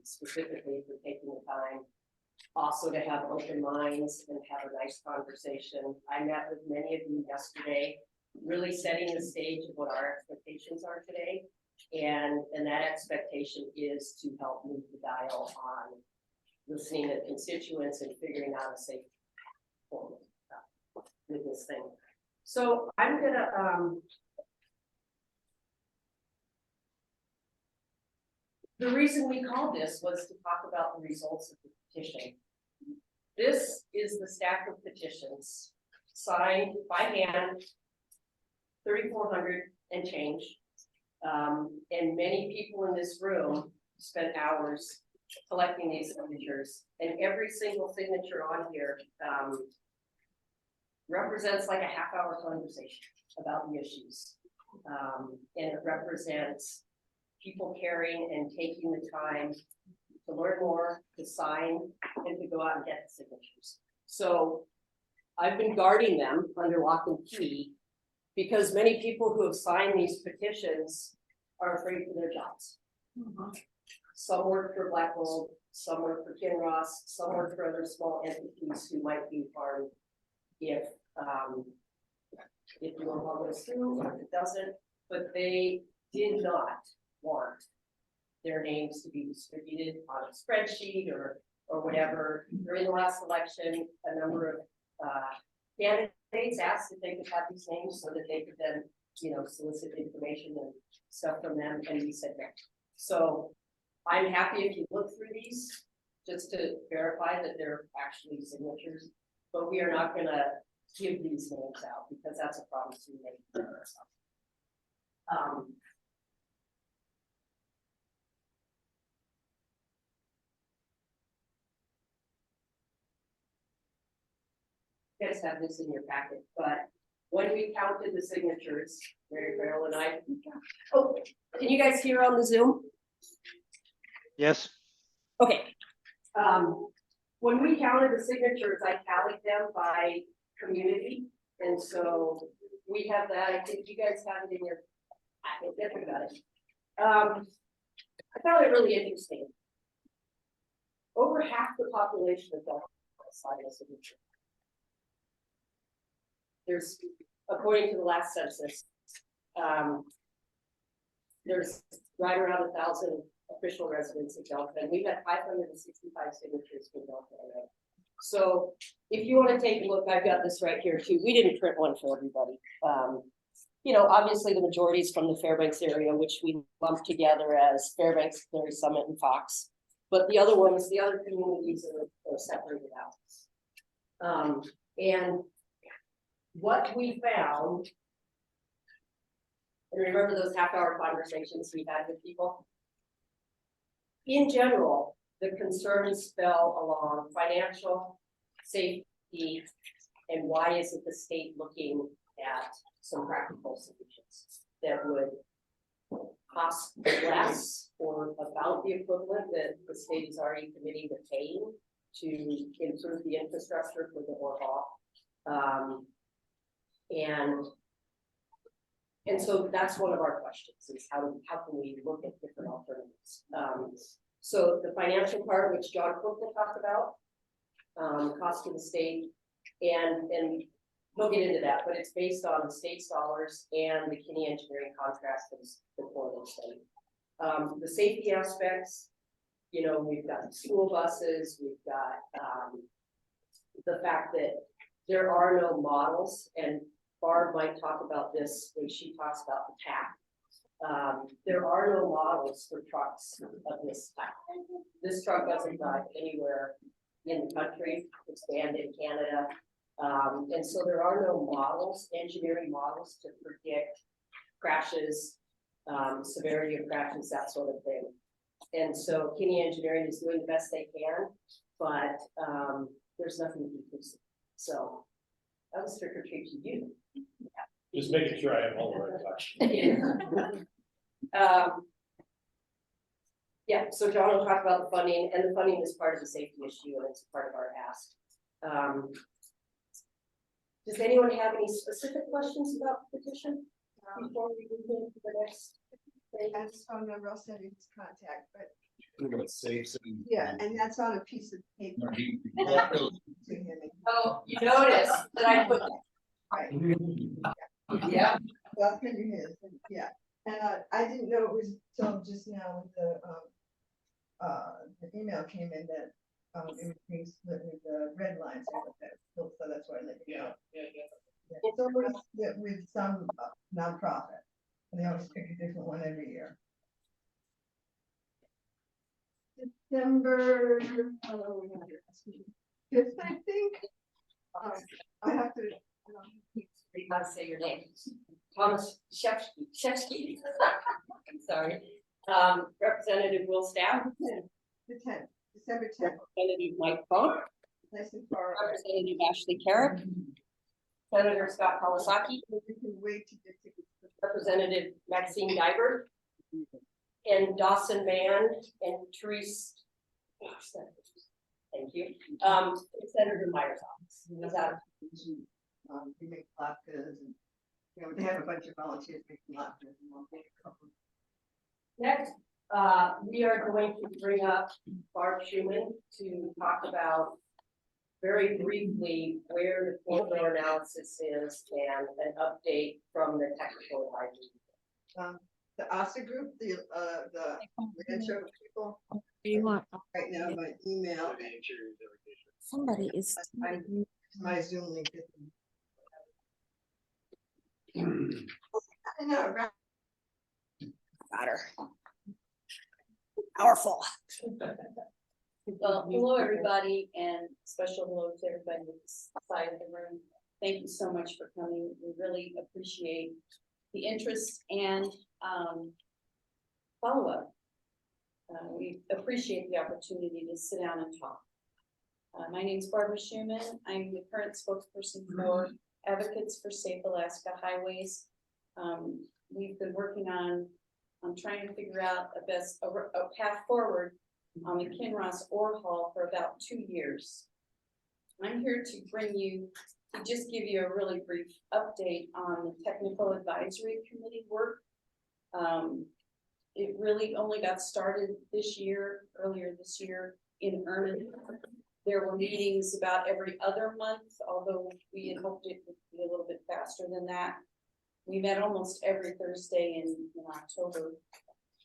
specifically for taking the time also to have open minds and have a nice conversation. I met with many of you yesterday, really setting the stage of what our expectations are today. And that expectation is to help move the dial on listening to constituents and figuring out a safe form with this thing. So I'm gonna the reason we called this was to talk about the results of the petition. This is the stack of petitions signed by hand, 3,400 and change. And many people in this room spent hours collecting these signatures, and every single signature on here represents like a half-hour conversation about the issues. And it represents people caring and taking the time to learn more, to sign, and to go out and get the signatures. So I've been guarding them under lock and key because many people who have signed these petitions are afraid for their jobs. Some work for Black Gold, some work for Kinross, some work for other small entities who might be harmed if you don't follow us through or if it doesn't, but they did not want their names to be distributed on a spreadsheet or whatever. During the last election, a number of candidates asked if they could have these names so that they could then, solicit information and stuff from them, and we said no. So I'm happy if you look through these just to verify that they're actually signatures, but we are not gonna give these names out because that's a promise we made to ourselves. You guys have this in your packet, but when we counted the signatures, Mary Carol and I, oh, can you guys hear on the Zoom? Yes. Okay. When we counted the signatures, I tallied them by community, and so we have that. I think you guys have it in your packet. Think about it. I found it really interesting. Over half the population of Delta signed a signature. There's, according to the last census, there's right around 1,000 official residents in Delta, and we've had 565 signatures for Delta already. So if you want to take a look, I've got this right here too. We didn't print one for everybody. Obviously the majority is from the Fairbanks area, which we lumped together as Fairbanks, Clary Summit, and Fox. But the other ones, the other communities are separated out. And what we found, and remember those half-hour conversations we had with people? In general, the concerns fell along financial, safety, and why isn't the state looking at some practical solutions that would cost less or about the equivalent that the state is already committing to paying to improve the infrastructure for the ORHA. And so that's one of our questions is how can we look at different alternatives? So the financial part, which John Cook will talk about, cost to the state, and we'll get into that, but it's based on the state's dollars and the Kinney engineering contracts for the Portland study. The safety aspects, we've got school buses, we've got the fact that there are no models, and Barb might talk about this when she talks about the TAC. There are no models for trucks of this type. This truck doesn't drive anywhere in the country. It's banned in Canada. And so there are no models, engineering models to predict crashes, severity of crashes, that sort of thing. And so Kinney Engineering is doing the best they can, but there's nothing conclusive. So that was trick or treat to you. Just making sure I have all the right questions. Yeah, so John will talk about the funding, and the funding is part of the safety issue, and it's part of our ask. Does anyone have any specific questions about the petition before we move into the next thing? That's phone number, I'll send you his contact, but Yeah, and that's on a piece of paper. To him. Oh, you notice that I put, Right, yeah, that's gonna be his, and, yeah, and I didn't know it was till just now with the email came in that, it was being split with the red lines, so that's why I let you know. Yeah, so it was split with some nonprofit, and they always pick a different one every year. December, fifth, I think. I have to. you gotta say your name. Thomas Shevsky. I'm sorry. Representative Will Staff, The 10th, December 10th, Representative Mike Funk, nice and far. Representative Ashley Carrick, Senator Scott Kawasaki, We can wait to get tickets. Representative Maxine Diver, and Dawson Mann and Therese. Thank you. Senator Meyer's office. Is that We make latkes and, you know, they have a bunch of volunteers making latkes and we'll make a couple. next? We are going to bring up Barb Schuman to talk about very briefly where the formula analysis is and an update from the technical advisory. The ASAH group, the intro people. You want Right now by email, somebody is my Zoom link. I know, right? better. Powerful. Well, hello, everybody, and special hello to everybody on this side of the room. Thank you so much for coming. We really appreciate the interest and follow-up. We appreciate the opportunity to sit down and talk. My name is Barbara Schuman. I'm the current spokesperson for Advocates for Safe Alaska Highways. We've been working on trying to figure out a path forward on the Kinross ore haul for about 2 years. I'm here to just give you a really brief update on the technical advisory committee work. It really only got started earlier this year in earnest. There were meetings about every other month, although we had hoped it would be a little bit faster than that. We met almost every Thursday in October.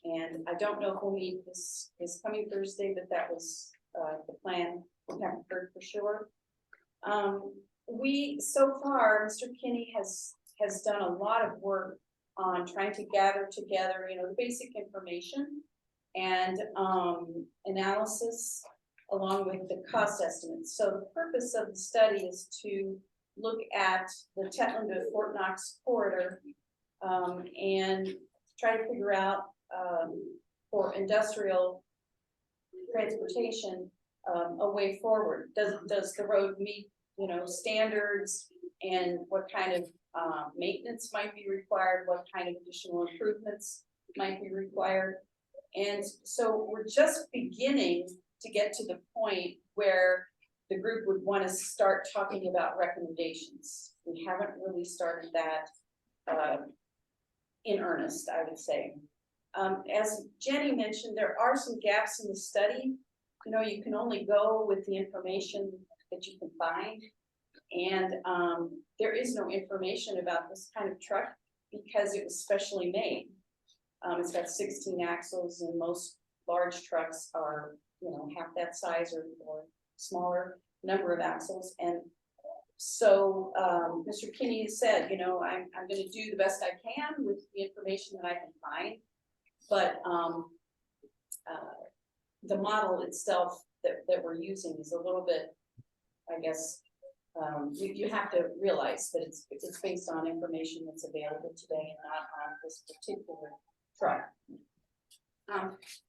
And I don't know if we'll meet this coming Thursday, but that was the plan. We haven't heard for sure. So far, Mr. Kinney has done a lot of work on trying to gather together, the basic information and analysis along with the cost estimates. So the purpose of the study is to look at the Tetland to Fort Knox corridor and try to figure out for industrial transportation a way forward. Does the road meet standards, and what kind of maintenance might be required, what kind of additional improvements might be required? And so we're just beginning to get to the point where the group would want to start talking about recommendations. We haven't really started that in earnest, I would say. As Jenny mentioned, there are some gaps in the study. You can only go with the information that you can find. And there is no information about this kind of truck because it was specially made. It's got 16 axles, and most large trucks are, half that size or smaller number of axles. And so Mr. Kinney said, I'm going to do the best I can with the information that I can find. But the model itself that we're using is a little bit, I guess, you have to realize that it's based on information that's available today and not on this particular truck.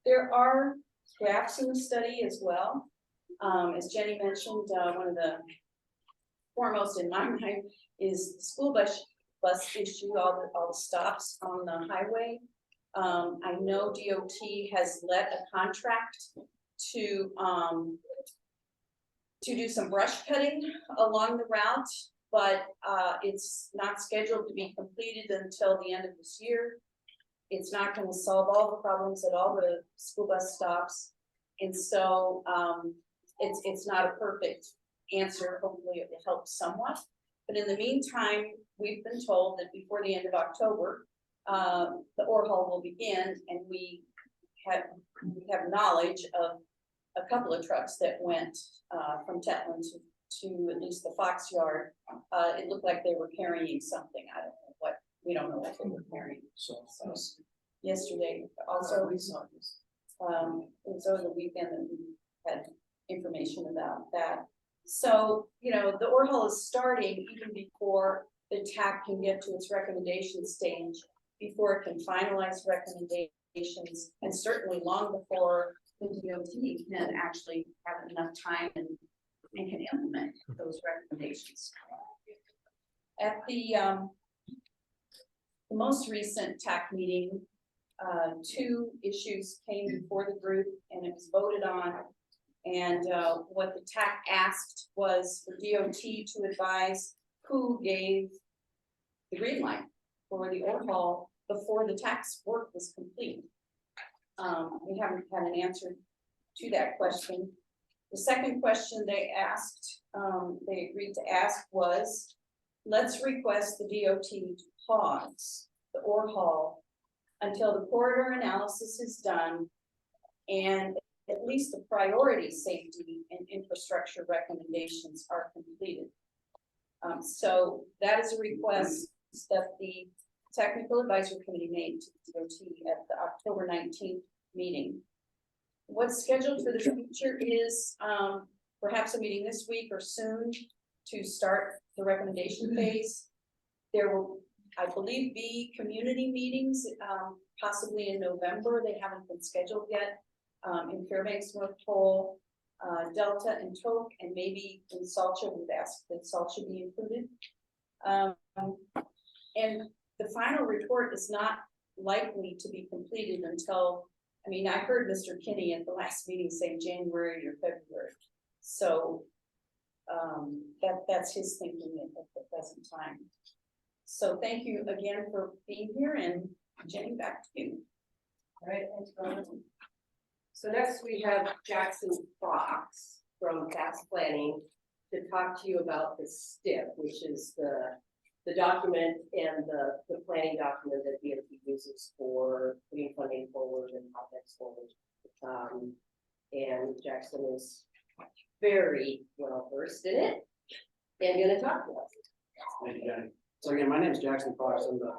There are gaps in the study as well. As Jenny mentioned, one of the foremost in my mind is the school bus issue, all the stops on the highway. I know DOT has let a contract to do some brush cutting along the route, but it's not scheduled to be completed until the end of this year. It's not going to solve all the problems at all the school bus stops. And so, it's not a perfect answer, hopefully it helps somewhat. But in the meantime, we've been told that before the end of October, the ore haul will begin, and we have knowledge of a couple of trucks that went, from Tetland to at least the Fox Yard. It looked like they were carrying something, I don't know what, we don't know what they were carrying. So yesterday, also, it was over the weekend that we had information about that. So, you know, the ore haul is starting even before the TAC can get to its recommendation stage, before it can finalize recommendations, and certainly long before the DOT can actually have enough time and can implement those recommendations. At the most recent TAC meeting, 2 issues came before the group and it was voted on. And what the TAC asked was for DOT to advise who gave the green light for the ore haul before the tax work was complete. We haven't had an answer to that question. The second question they asked, they agreed to ask was, let's request the DOT to pause the ore haul until the corridor analysis is done and at least the priority safety and infrastructure recommendations are completed. So that is a request that the Technical Advisory Committee made to the DOT at the October 19th meeting. What's scheduled for the future is perhaps a meeting this week or soon to start the recommendation phase. There will, I believe, be community meetings, possibly in November. They haven't been scheduled yet, in Fairbanks, North Pole, Delta and Toke, and maybe in Salcha. We've asked that Salcha be included. And the final report is not likely to be completed until, I mean, I heard Mr. Kinney at the last meeting say January or February. So that's his thinking at the present time. So thank you again for being here, and Jenny, back to you. All right, thanks, Brian. So next we have Jackson Fox from Tax Planning to talk to you about the STIP, which is the document and the planning document that DOT uses for putting funding forward and projects forward. And Jackson is very well versed in it and going to talk to us. Thank you, Jenny. So again, my name is Jackson Fox. I'm the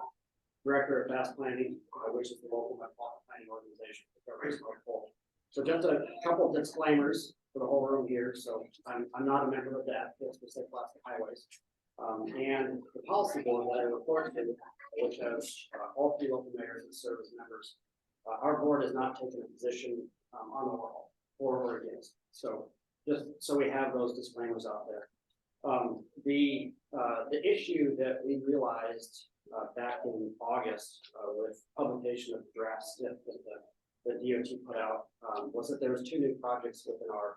Director of Fast Planning, which is the local metropolitan planning organization. So just a couple of disclaimers for the whole room here. So I'm not a member of that. It's for Safe Plastic Highways. And the policy board that I report to, which has all 3 local mayors and serve as members, our board has not taken a position on the whole for or against. So just so we have those disclaimers out there. The issue that we realized back in August with publication of the draft SIP that the DOT put out was that there was 2 new projects within our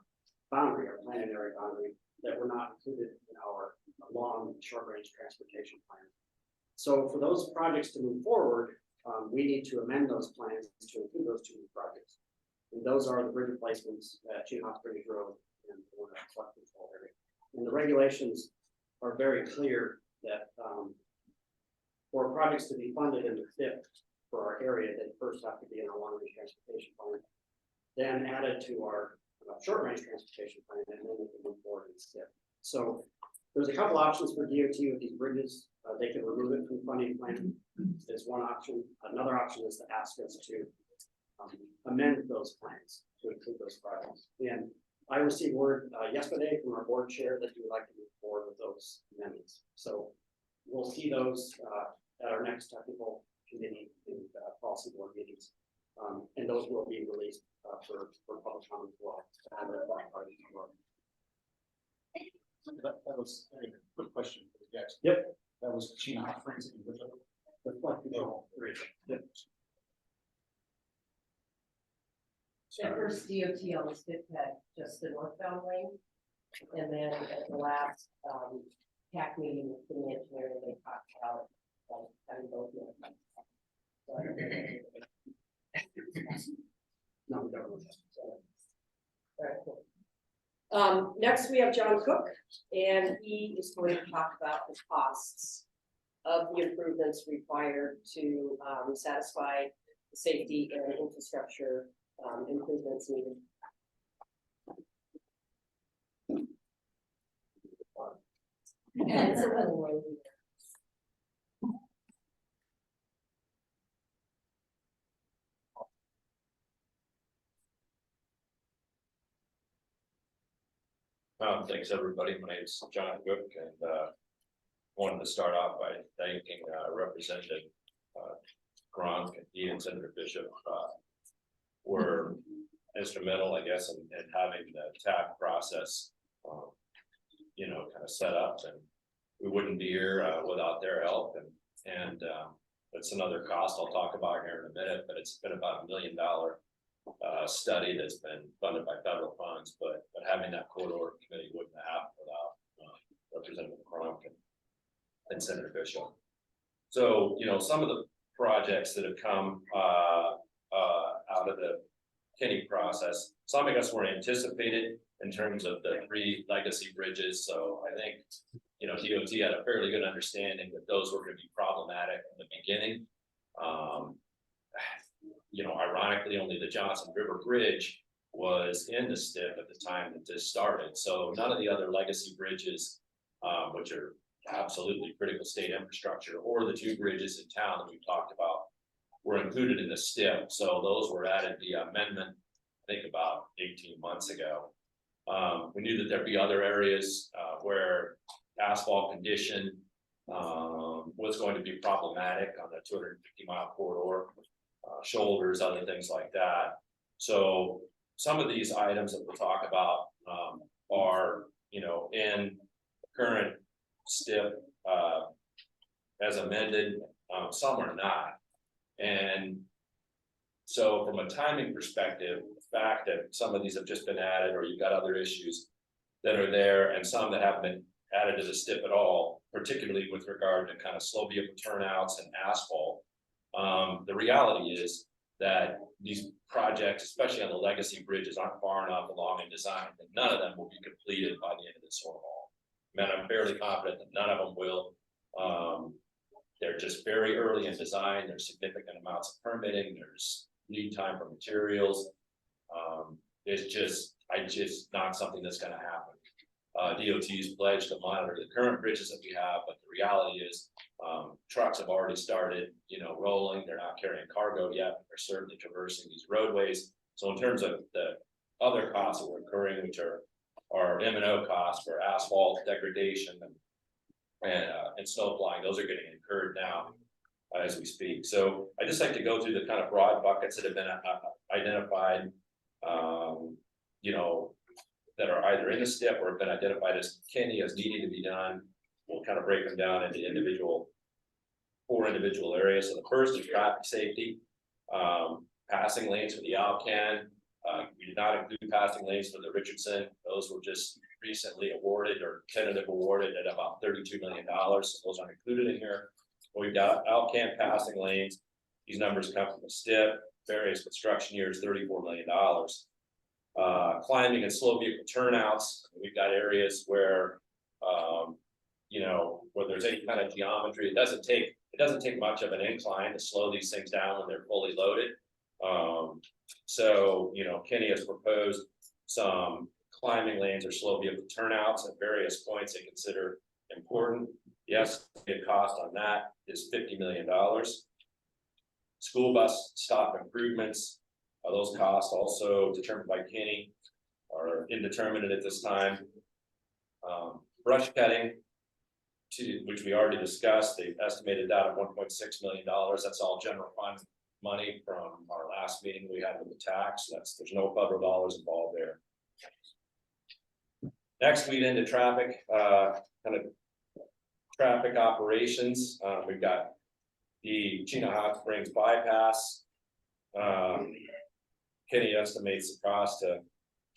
boundary, our planning area boundary, that were not included in our long short-range transportation plan. So for those projects to move forward, we need to amend those plans to include those 2 new projects. And those are the bridge replacements at Chinook Bridge Road and the one at flood control area. And the regulations are very clear that for projects to be funded in the SIP for our area, they first have to be in our long-range transportation plan, then added to our short-range transportation plan, and then we can move forward in SIP. So there's a couple options for DOT with these bridges. They can remove it from the funding plan. It's one option. Another option is to ask us to amend those plans to include those projects. And I received word yesterday from our board chair that we would like to move forward with those amendments. So we'll see those at our next technical committee and policy board meetings. And those will be released for public comment as well. That was a quick question for the guys. Yep. That was Chinook Bridge and which other? The flood control bridge. Yep. The first DOT on the STIP had just the northbound lane, and then at the last TAC meeting with the engineer, they talked about having both northbound. So, No, we don't. Very cool. Next we have John Cook, and he is going to talk about the costs of the improvements required to satisfy the safety and infrastructure improvements needed. And it's a little windy. Thanks, everybody. My name is John Cook, and wanted to start off by thanking Representative Gronk and he and Senator Bishop were instrumental, I guess, in having the TAP process, you know, kind of set up, and we wouldn't be here without their help. And that's another cost I'll talk about here in a minute, but it's been about $1 million study that's been funded by federal funds, but having that corridor committee wouldn't have happened without Representative Gronk and Senator Bishop. So, you know, some of the projects that have come out of the Kinney process, some I guess were anticipated in terms of the 3 legacy bridges. So I think, you know, DOT had a fairly good understanding that those were going to be problematic in the beginning. You know, ironically, only the Johnson River Bridge was in the STIP at the time that this started. So none of the other legacy bridges, which are absolutely critical state infrastructure, or the 2 bridges in town that we've talked about, were included in the STIP. So those were added via amendment, I think about 18 months ago. We knew that there'd be other areas where asphalt condition was going to be problematic on the 250-mile corridor. Shoulders, other things like that. So some of these items that we'll talk about are, you know, in current STIP as amended, some are not. And so from a timing perspective, the fact that some of these have just been added, or you've got other issues that are there, and some that haven't been added to the STIP at all, particularly with regard to kind of slow vehicle turnouts and asphalt. The reality is that these projects, especially on the legacy bridges, aren't far enough along in design that none of them will be completed by the end of this overhaul. Man, I'm fairly confident that none of them will. They're just very early in design. There's significant amounts of permitting. There's lead time for materials. It's just not something that's going to happen. DOT's pledged to monitor the current bridges that we have, but the reality is trucks have already started, you know, rolling. They're not carrying cargo yet, but they're certainly traversing these roadways. So in terms of the other costs that we're incurring, which are M&O costs for asphalt degradation and snow flying, those are getting incurred now as we speak. So I just like to go through the kind of broad buckets that have been identified, you know, that are either in the STIP or have been identified as Kinney as needing to be done. We'll kind of break them down into four individual areas. So the first is traffic safety, passing lanes for the Alcan. We did not include passing lanes for the Richardson. Those were just recently awarded or tentative awarded at about $32 million. So those aren't included in here. We've got Alcan passing lanes. These numbers come from the STIP, various construction years, $34 million. Climbing and slow vehicle turnouts. We've got areas where, you know, where there's any kind of geometry. It doesn't take much of an incline to slow these things down when they're fully loaded. So, you know, Kinney has proposed some climbing lanes or slow vehicle turnouts at various points they consider important. Yes, the cost on that is $50 million. School bus stop improvements. Those costs also determined by Kinney are indeterminate at this time. Brush cutting, which we already discussed, they've estimated that at $1.6 million. That's all general fund money from our last meeting we had with the tax. There's no federal dollars involved there. Next, we get into traffic, kind of traffic operations. We've got the Chino Hot Springs bypass. Kenny estimates the cost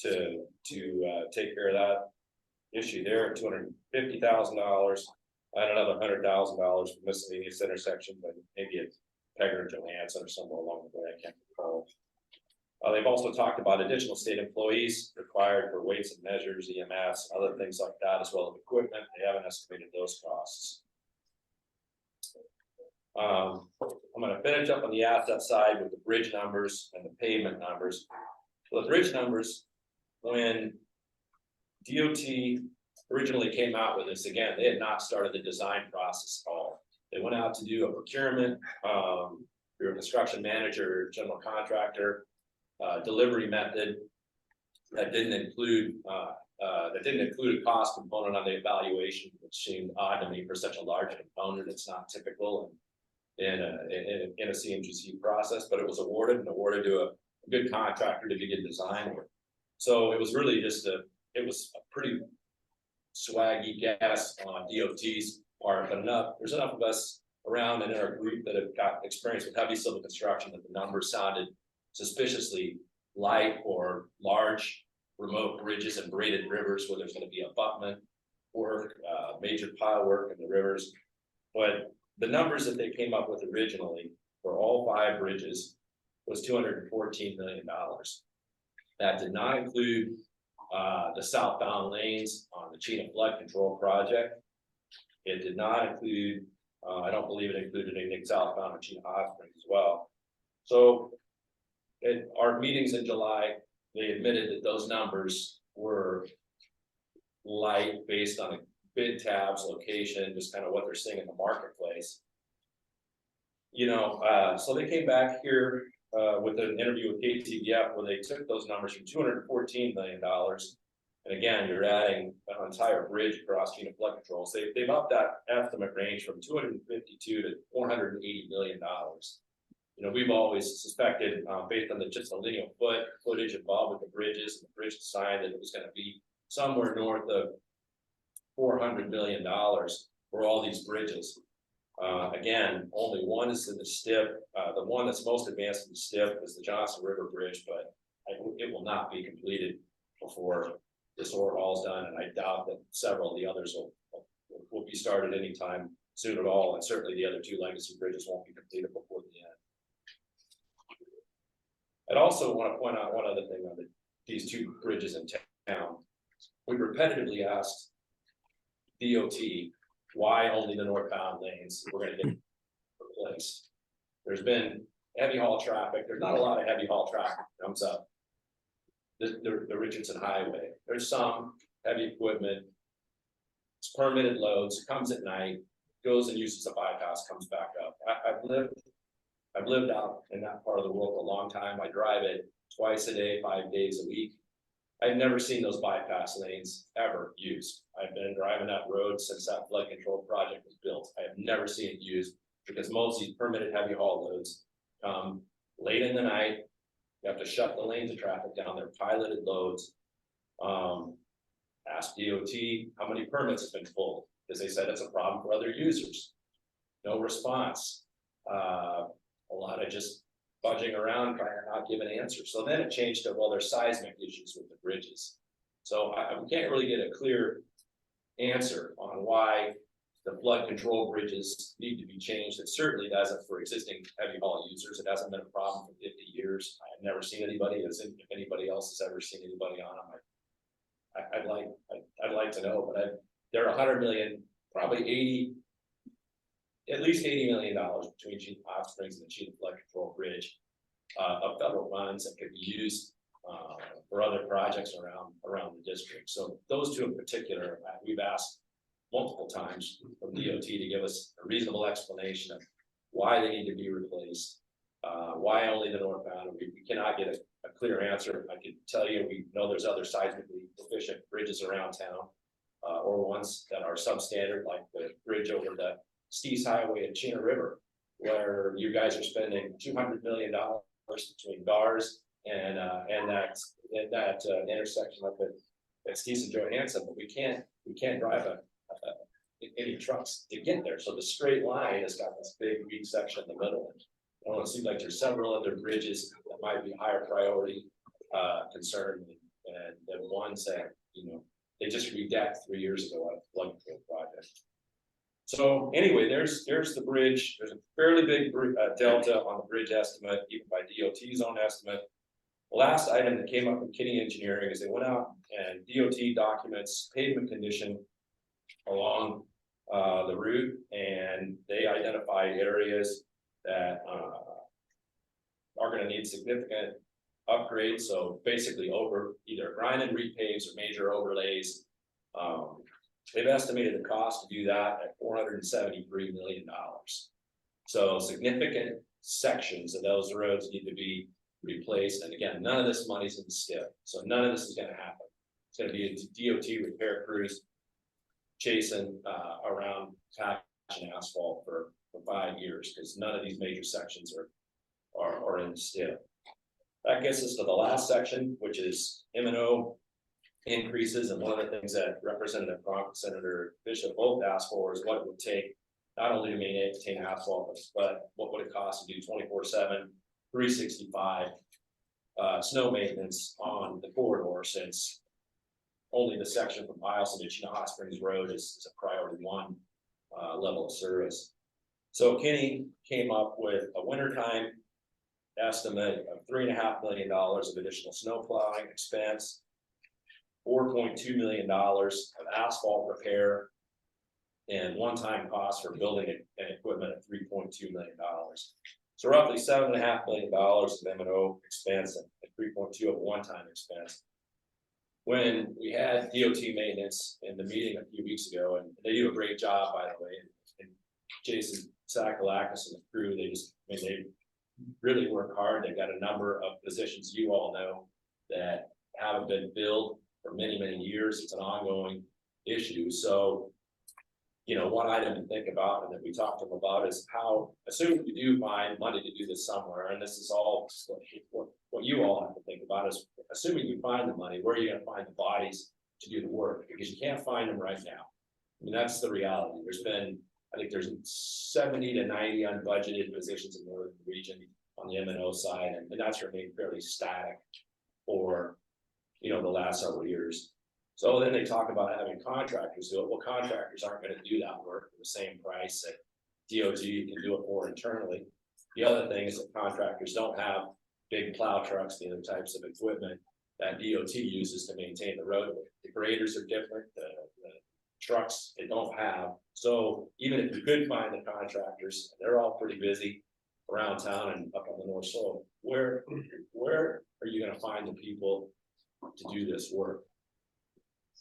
to take care of that issue there at $250,000 and another $100,000 for miscellaneous intersections, but maybe it's Pegger and Johansson or somewhere along the way. I can't recall. They've also talked about additional state employees required for weights and measures, EMS, other things like that, as well as equipment. They haven't estimated those costs. I'm gonna finish up on the asset side with the bridge numbers and the pavement numbers. So the bridge numbers, when DOT originally came out with this, again, they had not started the design process at all. They went out to do a procurement, your construction manager, general contractor, delivery method that didn't include a cost component on the evaluation, which seemed odd to me for such a large component. It's not typical in a CMGC process, but it was awarded to a good contractor to begin design work. So it was really just a pretty swaggy guess on DOT's part, but there's enough of us around and in our group that have got experience with heavy civil construction that the numbers sounded suspiciously light or large remote bridges and braided rivers where there's going to be abutment work, major pile work in the rivers. But the numbers that they came up with originally for all 5 bridges was $214 million. That did not include the southbound lanes on the Chena flood control project. It did not include, I don't believe it included anything southbound on Chena Hot Springs as well. So at our meetings in July, they admitted that those numbers were light based on a bid tabs, location, just kind of what they're seeing in the marketplace. So they came back here with an interview with KTVF where they took those numbers from $214 million. And again, you're adding an entire bridge across Chena flood controls. They've upped that estimate range from 252 to $480 million. We've always suspected, based on just the linear footage involved with the bridges and the bridge design, that it was going to be somewhere north of $400 million for all these bridges. Again, only one is in the STIP. The one that's most advanced in the STIP is the Johnson River Bridge, but it will not be completed before this overhaul's done, and I doubt that several of the others will be started anytime soon at all, and certainly the other 2 legacy bridges won't be completed before the end. I'd also want to point out one other thing on these 2 bridges in town. We repetitively asked DOT why only the northbound lanes were going to get replaced. There's been heavy haul traffic. There's not a lot of heavy haul traffic that comes up the Richardson Highway. There's some heavy equipment. It's permitted loads, comes at night, goes and uses a bypass, comes back up. I've lived out in that part of the world a long time. I drive it twice a day, 5 days a week. I've never seen those bypass lanes ever used. I've been driving that road since that flood control project was built. I have never seen it used because most of these permitted heavy haul loads come late in the night. You have to shut the lanes of traffic down. They're piloted loads. Ask DOT how many permits have been pulled because they said it's a problem for other users. No response. A lot of just budging around trying to not give an answer. So then it changed to, well, there's seismic issues with the bridges. So we can't really get a clear answer on why the flood control bridges need to be changed. It certainly doesn't for existing heavy haul users. It hasn't been a problem for 50 years. I've never seen anybody, if anybody else has ever seen anybody on them. I'd like to know, but they're 100 million, probably at least $80 million between Chena Hot Springs and the Chena flood control bridge of federal funds that could be used for other projects around the district. So those 2 in particular, we've asked multiple times from DOT to give us a reasonable explanation of why they need to be replaced, why only the northbound. We cannot get a clear answer. I can tell you, we know there's other seismically deficient bridges around town, or ones that are substandard, like the bridge over the Stees Highway at Chena River, where you guys are spending $200 million between GARS and that intersection up at Stees and Johansson, but we can't drive any trucks to get there. So the straight line has got this big weak section in the middle. And it seems like there's several other bridges that might be higher priority concern than ones that they just redecked 3 years ago on a flood control project. So anyway, there's the bridge. There's a fairly big delta on the bridge estimate, even by DOT's own estimate. The last item that came up with Kinney Engineering is they went out and DOT documents pavement condition along the route, and they identified areas that are gonna need significant upgrades, so basically over either grind and repaves or major overlays. They've estimated the cost to do that at $473 million. So significant sections of those roads need to be replaced, and again, none of this money's in the STIP, so none of this is gonna happen. It's gonna be a DOT repair crews chasing around patching asphalt for 5 years, because none of these major sections are in the STIP. That gets us to the last section, which is M&O increases, and one of the things that Representative Cronk, Senator Bishop both asked for is what it would take not only to maintain asphalt, but what would it cost to do 24/7, 365 snow maintenance on the corridor, since only the section from Miles to Chino Hot Springs Road is a priority 1 level of service. So Kenny came up with a wintertime estimate of $3.5 million of additional snow plowing expense, $4.2 million of asphalt repair, and one-time cost for building and equipment of $3.2 million. So roughly $7.5 million of M&O expense and 3.2 of one-time expense. When we had DOT maintenance in the meeting a few weeks ago, and they do a great job, by the way, and Jason Sakalakis and the crew, they really work hard. They've got a number of positions you all know that haven't been filled for many, many years. It's an ongoing issue. So, you know, one item to think about, and that we talked to them about, is how, assuming we do find money to do this somewhere, and this is all what you all have to think about, is assuming you find the money, where are you going to find the bodies to do the work? Because you can't find them right now. I mean, that's the reality. I think there's 70 to 90 unbudgeted positions in the northern region on the M&O side, and that's remained fairly static for, you know, the last several years. So then they talk about having contractors do it. Well, contractors aren't going to do that work for the same price that DOT can do it for internally. The other thing is that contractors don't have big plow trucks, the other types of equipment that DOT uses to maintain the roadway. The graders are different, the trucks they don't have. So even if you could find the contractors, they're all pretty busy around town and up on the North Slope. Where are you going to find the people to do this work?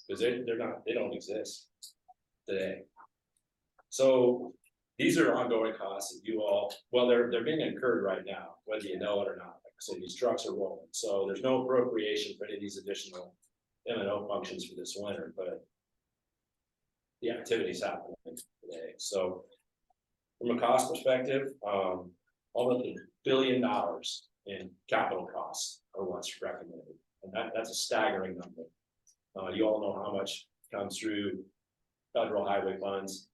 Because they don't exist today. So these are ongoing costs that you all, well, they're being incurred right now, whether you know it or not. Like I said, these trucks are rolling, so there's no appropriation for any of these additional M&O functions for this winter, but the activity's happening today. So from a cost perspective, almost $1 billion in capital costs are what's recommended, and that's a staggering number. You all know how much comes through federal highway funds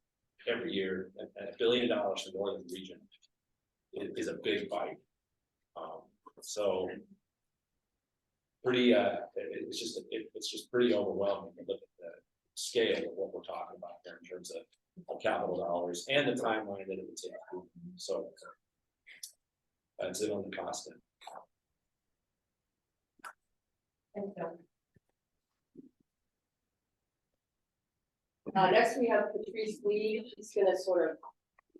every year, and $1 billion for the northern region is a big fight. So pretty, it's just pretty overwhelming to look at the scale of what we're talking about there in terms of capital dollars and the timeline that it would take. So that's it on the cost end. Thank you. Next we have Patrice Lee. She's going to sort of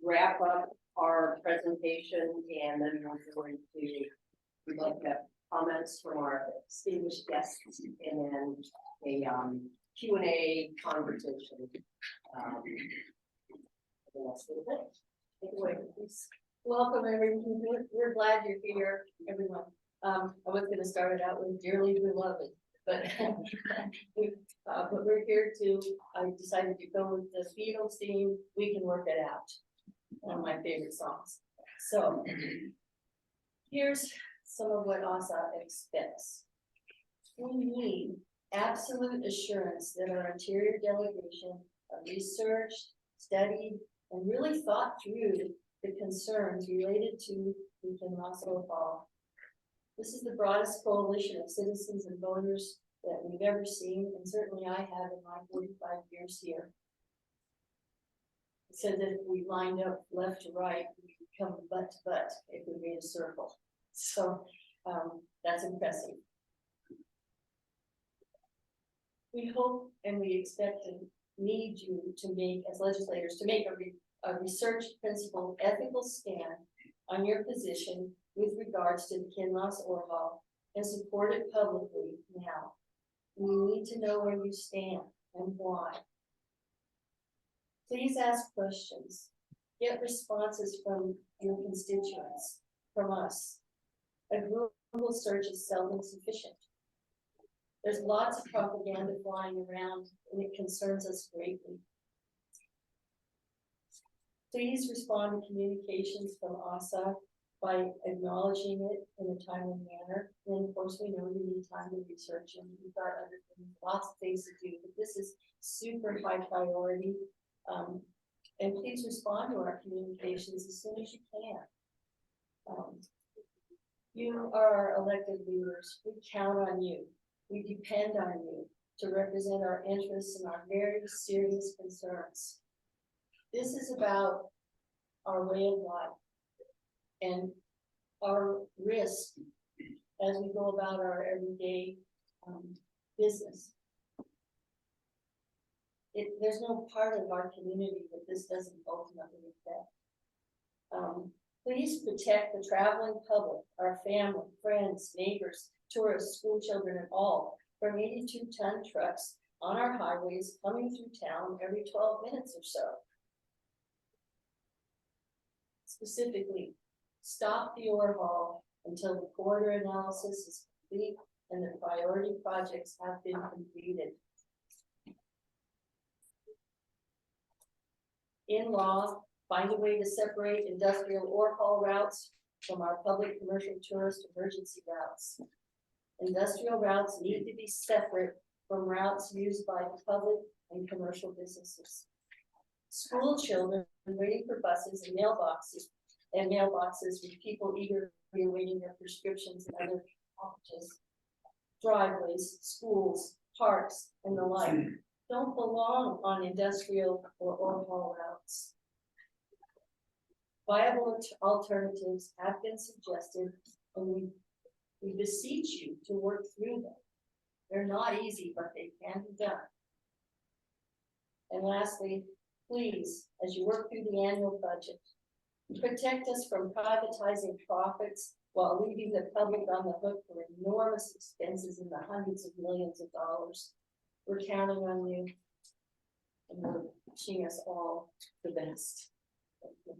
wrap up our presentation, and then we'd like to have comments from our distinguished guests, and then a Q&A conversation. Take it away, please. Welcome, everyone. We're glad you're here, everyone. I was gonna start it out with dearly beloved, but but we're here to, I decided to go with the Beatles theme, We Can Work It Out. One of my favorite songs. So here's some of what ASAH expects. We need absolute assurance that our interior delegation researched, studied, and really thought through the concerns related to We Can Also Fall. This is the broadest coalition of citizens and voters that we've ever seen, and certainly I have in my 45 years here. It said that if we lined up left to right, we could come butt to butt if we made a circle. So That's impressive. We hope and we expect and need you to make, as legislators, to make a research principle ethical stand on your position with regards to the Kinloss Orhall and support it publicly now. We need to know where you stand and why. Please ask questions. Get responses from your constituents, from us. A Google search is seldom sufficient. There's lots of propaganda flying around and it concerns us greatly. Please respond to communications from ASAH by acknowledging it in a timely manner. And of course, we know you need time to research and you've got other things, lots of things to do, but this is super high priority. And please respond to our communications as soon as you can. You are our elected leaders. We count on you. We depend on you to represent our interests and our very serious concerns. This is about our way of life and our risk as we go about our everyday business. There's no part of our community that this doesn't ultimately affect. Please protect the traveling public, our family, friends, neighbors, tourists, school children, and all from 82-ton trucks on our highways coming through town every 12 minutes or so. Specifically, stop the Orhall until the corridor analysis is complete and the priority projects have been completed. In law, find a way to separate industrial Orhall routes from our public commercial tourist emergency routes. Industrial routes need to be separate from routes used by the public and commercial businesses. School children waiting for buses and mailboxes with people eagerly awaiting their prescriptions and other packages. Driveways, schools, parks, and the like don't belong on industrial or Orhall routes. Viable alternatives have been suggested, and we beseech you to work through them. They're not easy, but they can be done. And lastly, please, as you work through the annual budget, protect us from privatizing profits while leaving the public on the hook for enormous expenses in the hundreds of millions of dollars. We're counting on you, and we're wishing us all the best. Thank you.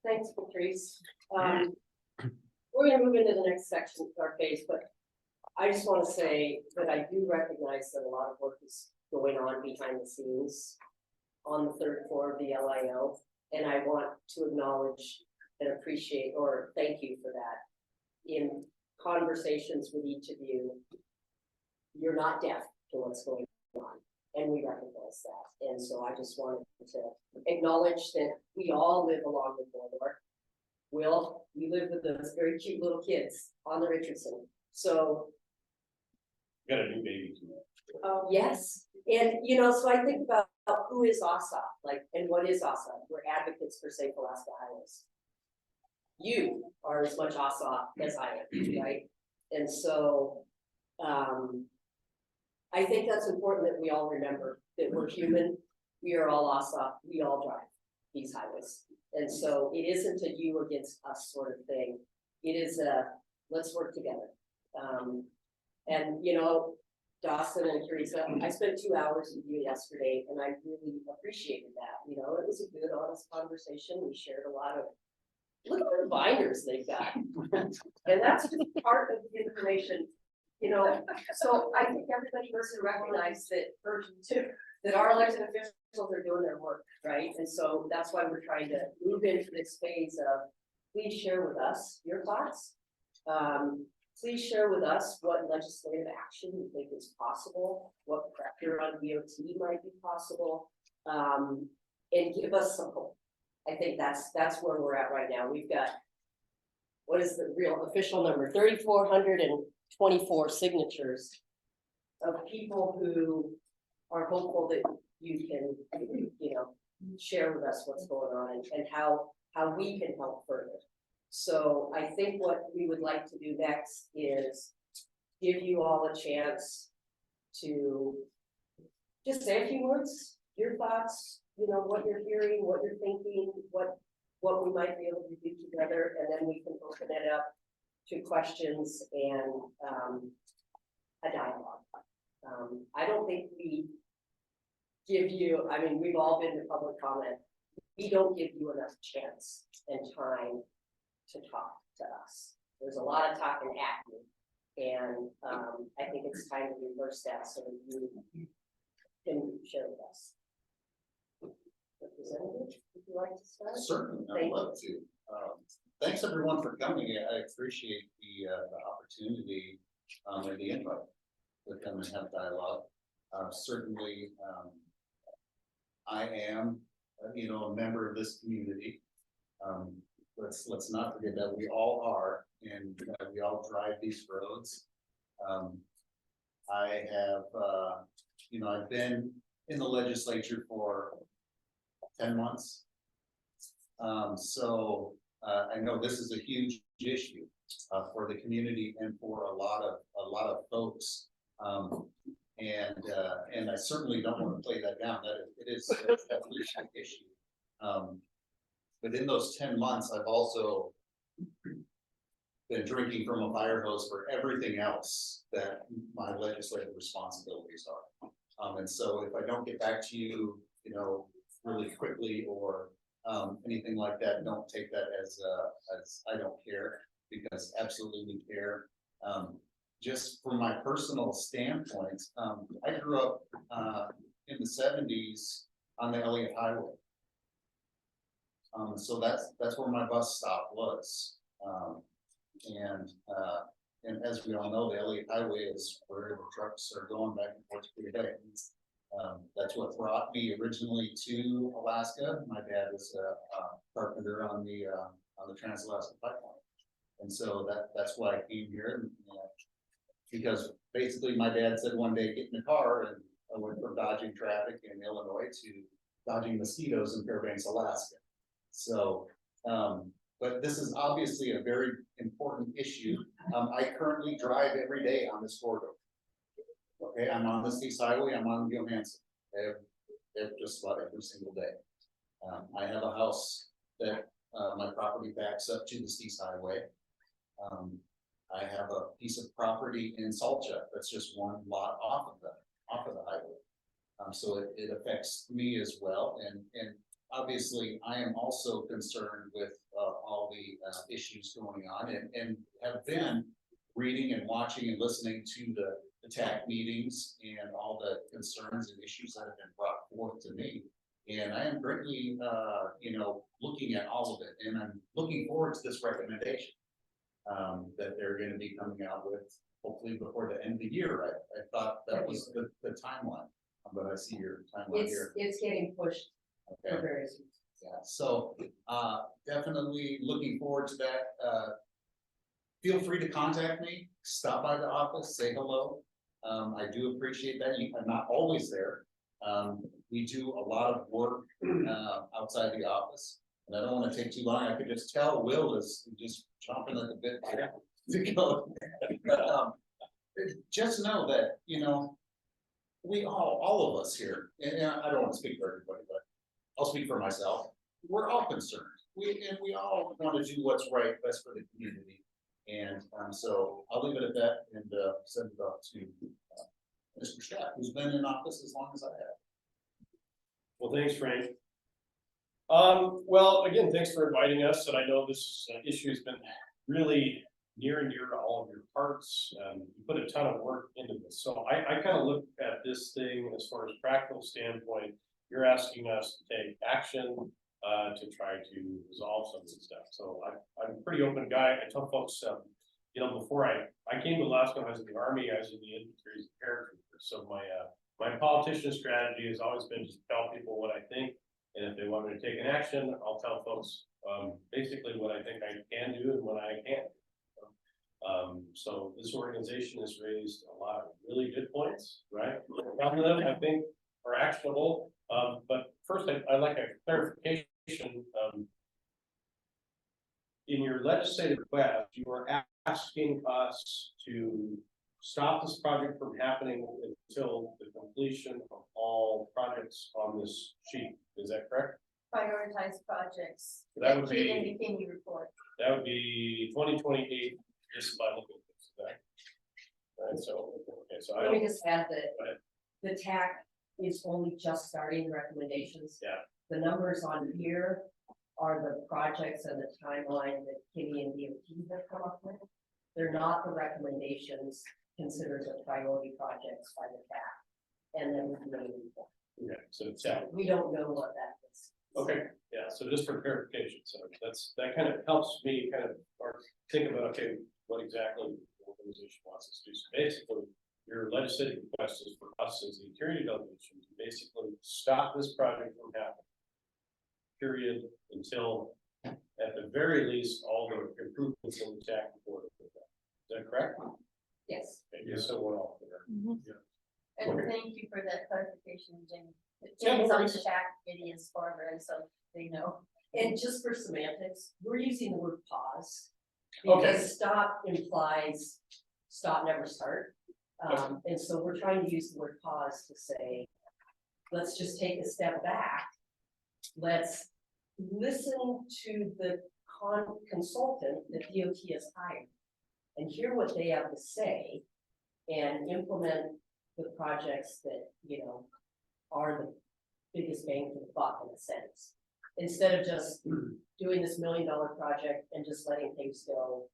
Thanks, Patrice. We're gonna move into the next section of our phase, but I just want to say that I do recognize that a lot of work is going on behind the scenes on the third floor of the LIO, and I want to acknowledge and appreciate or thank you for that. In conversations with each of you, you're not deaf to what's going on, and we recognize that. And so I just wanted to acknowledge that we all live along the corridor. We live with those very cute little kids on the Richardson. So Got a new baby too. yes, and you know, so I think about who is ASAH, like, and what is ASAH? We're advocates for safe Alaska highways. You are as much ASAH as I am, right? And so I think that's important that we all remember that we're human. We are all ASAH. We all drive these highways, and so it isn't a you against us sort of thing. It is a let's work together. And you know, Dawson and Teresa, I spent 2 hours with you yesterday, and I really appreciated that. You know, it was a good, honest conversation. We shared a lot of. Look at the binders they've got, and that's just part of the information. You know, so I think everybody needs to recognize that our elected officials are doing their work, right? And so that's why we're trying to move into this phase of please share with us your thoughts. Please share with us what legislative action you think is possible, what pressure on DOT might be possible, and give us some hope. I think that's where we're at right now. We've got, what is the real official number? 3,424 signatures of people who are hopeful that you can, you know, share with us what's going on and how we can help further. So I think what we would like to do next is give you all a chance to just say a few words, your thoughts, you know, what you're hearing, what you're thinking, what we might be able to do together, and then we can open it up to questions and a dialogue. I don't think we give you, I mean, we've all been to public comment. We don't give you enough chance and time to talk to us. There's a lot of talking at you. And I think it's time to reverse that so that you can share with us. Representative, would you like to start? Certainly, I'd Thank you. love to. Thanks everyone for coming. I appreciate the opportunity and the invite to come and have dialogue. Certainly, I am, a member of this community. Let's not forget that we all are, and we all drive these roads. I have, I've been in the legislature for 10 months. So I know this is a huge issue for the community and for a lot of folks. And I certainly don't want to play that down. That it is definitely an issue. But in those 10 months, I've also been drinking from a fire hose for everything else that my legislative responsibilities are. And so if I don't get back to you, really quickly or anything like that, don't take that as I don't care, because absolutely we care. Just from my personal standpoint, I grew up in the 70s on the Elliott Highway. So that's where my bus stop was. And as we all know, the Elliott Highway is where the trucks are going back and forth every day. That's what brought me originally to Alaska. My dad was a carpenter on the Trans-Alaska Pipeline. And so that's why I came here. Because basically my dad said one day, get in the car, and I went from dodging traffic in Illinois to dodging mosquitoes in Fairbanks, Alaska. So, but this is obviously a very important issue. I currently drive every day on this corridor. Okay, I'm on the East Highway, I'm on Johansson, just about every single day. I have a house that my property backs up to the East Highway. I have a piece of property in Salcha that's just one lot off of the highway. So it affects me as well, and obviously I am also concerned with all the issues going on, and have been reading and watching and listening to the TAC meetings and all the concerns and issues that have been brought forth to me. And I am greatly, looking at all of it, and I'm looking forward to this recommendation that they're going to be coming out with, hopefully before the end of the year. I thought that was the timeline, but I see your timeline here. It's getting pushed Okay. for various reasons. Yeah, so definitely looking forward to that. Feel free to contact me, stop by the office, say hello. I do appreciate that. I'm not always there. We do a lot of work outside the office, and I don't want to take too long. I could just tell Will is just chomping at the bit to go. But just know that, we all of us here, and I don't want to speak for everybody, but I'll speak for myself. We're all concerned. We all want to do what's right, best for the community. And so I'll leave it at that and send it off to Mr. Scott, who's been in office as long as I have. Well, thanks, Frank. Well, again, thanks for inviting us, and I know this issue has been really near and dear to all of your hearts. You put a ton of work into this, so I kind of look at this thing as far as practical standpoint. You're asking us to take action to try to resolve some of this stuff. So I'm a pretty open guy. I tell folks, before I came to Alaska when I was in the Army, I was in the infantry as a paratrooper. So my politician strategy has always been to tell people what I think, and if they want me to take an action, I'll tell folks basically what I think I can do and what I can't do. So this organization has raised a lot of really good points, right? Some of them I think are actionable. But first, I'd like a clarification. In your legislative request, you are asking us to stop this project from happening until the completion of all projects on this sheet. Is that correct? Prioritize projects. That would key be- in the Kinney report. That would be 2028, just by looking at this. Okay. All right, so, okay, so I Let me don't, just add that Go ahead. the TAC is only just starting the recommendations. Yeah. The numbers on here are the projects and the timeline that Kitty and DOT have come up with. They're not the recommendations considered the priority projects by the TAC. And then okay, so it's out. we don't know what that is. Okay, yeah, so just for clarification, so that kind of helps me kind of, or think about, okay, what exactly the organization wants us to do. So basically, your legislative request is for us as the Interior Delegation to basically stop this project from happening. Period, until, at the very least, all the improvements in the TAC report. Is that correct? Yes. Okay, so we're all clear. And Okay. thank you for that clarification, Jenny. Yeah, no Jenny's on the worries. chat committee as farmer, and so they know. And just for semantics, we're using the word pause. Okay. Because stop implies stop, never start. And so we're trying to use the word pause to say, let's just take a step back. Let's listen to the consultant that DOT has hired and hear what they have to say and implement the projects that, you know, are the biggest bang for the buck in a sense. Instead of just doing this $1 million project and just letting things go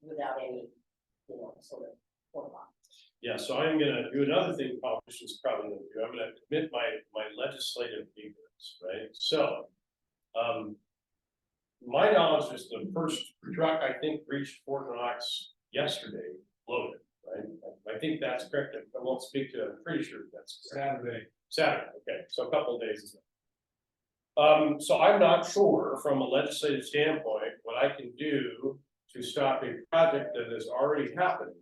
without any, you know, sort of forethought. Yeah, so I'm gonna do another thing politicians probably don't do. I'm gonna admit my legislative ignorance, right? So, my knowledge is the first truck, I think, reached Fort Knox yesterday, loaded, right? I think that's correct. I won't speak to it. I'm pretty sure that's correct. Saturday, okay, so a couple of days ago. So I'm not sure from a legislative standpoint what I can do to stop a project that is already happening.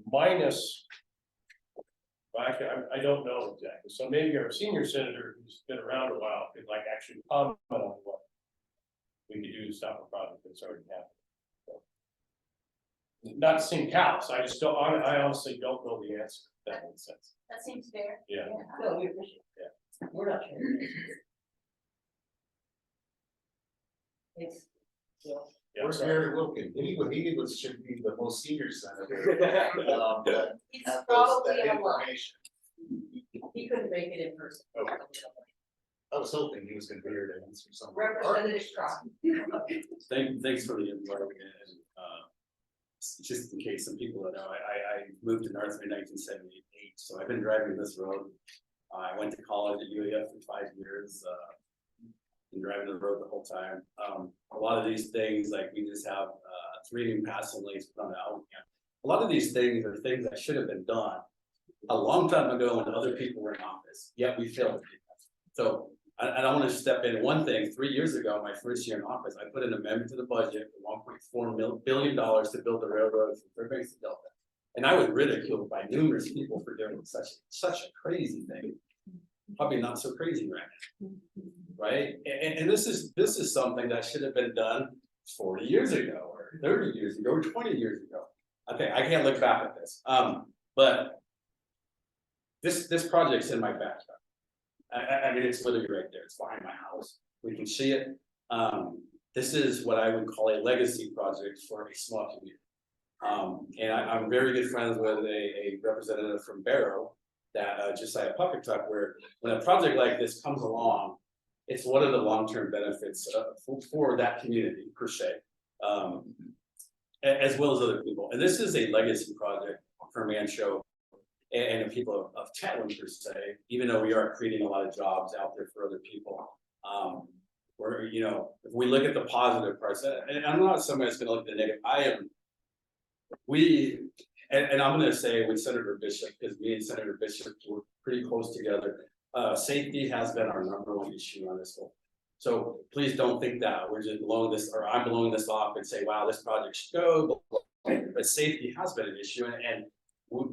Minus, well, actually, I don't know exactly. So maybe our senior senator who's been around a while could like actually comment on what we could do to stop a project that's already happening. So, not to seem callous, I just don't, I honestly don't know the answer. If that makes sense. That seems fair. Yeah. No, we appreciate it. Yeah. We're not sure. Thanks. Yeah. Yeah. Where's Harry Wilkin? He was, should be the most senior senator. That He's has probably that online. information. He couldn't make it in person. Okay. I was hoping he was gonna be here to answer some. Representative Cross. Thanks for the invite, and, just in case some people don't know, I moved to Northridge in 1978, so I've been driving this road. I went to college at UAF for 5 years, been driving the road the whole time. A lot of these things, like we just have, 3 new passing lanes put on the out. A lot of these things are things that should have been done a long time ago when other people were in office, yet we failed to do that. So, and I want to step in one thing. 3 years ago, my first year in office, I put an amendment to the budget for $1.4 billion to build the railroad from Fairbanks to Delta. And I was ridiculed by numerous people for doing such a crazy thing. Probably not so crazy right now, right? And this is something that should have been done 40 years ago, or 30 years ago, or 20 years ago. Okay, I can't look back at this. But this project's in my backyard. I mean, it's literally right there. It's behind my house. We can see it. This is what I would call a legacy project for a small community. And I'm very good friends with a representative from Barrow that Josiah Puckatuck, where when a project like this comes along, it's one of the long-term benefits for that community per se, as well as other people. And this is a legacy project for Mancho and the people of Chatwin per se, even though we are creating a lot of jobs out there for other people. Where, you know, if we look at the positive parts, and I'm not somebody that's gonna look at the negative, and I'm gonna say with Senator Bishop, because me and Senator Bishop were pretty close together. Safety has been our #1 issue on this one. So please don't think that we're just blowing this, or I'm blowing this off and say, wow, this project should go. But safety has been an issue, and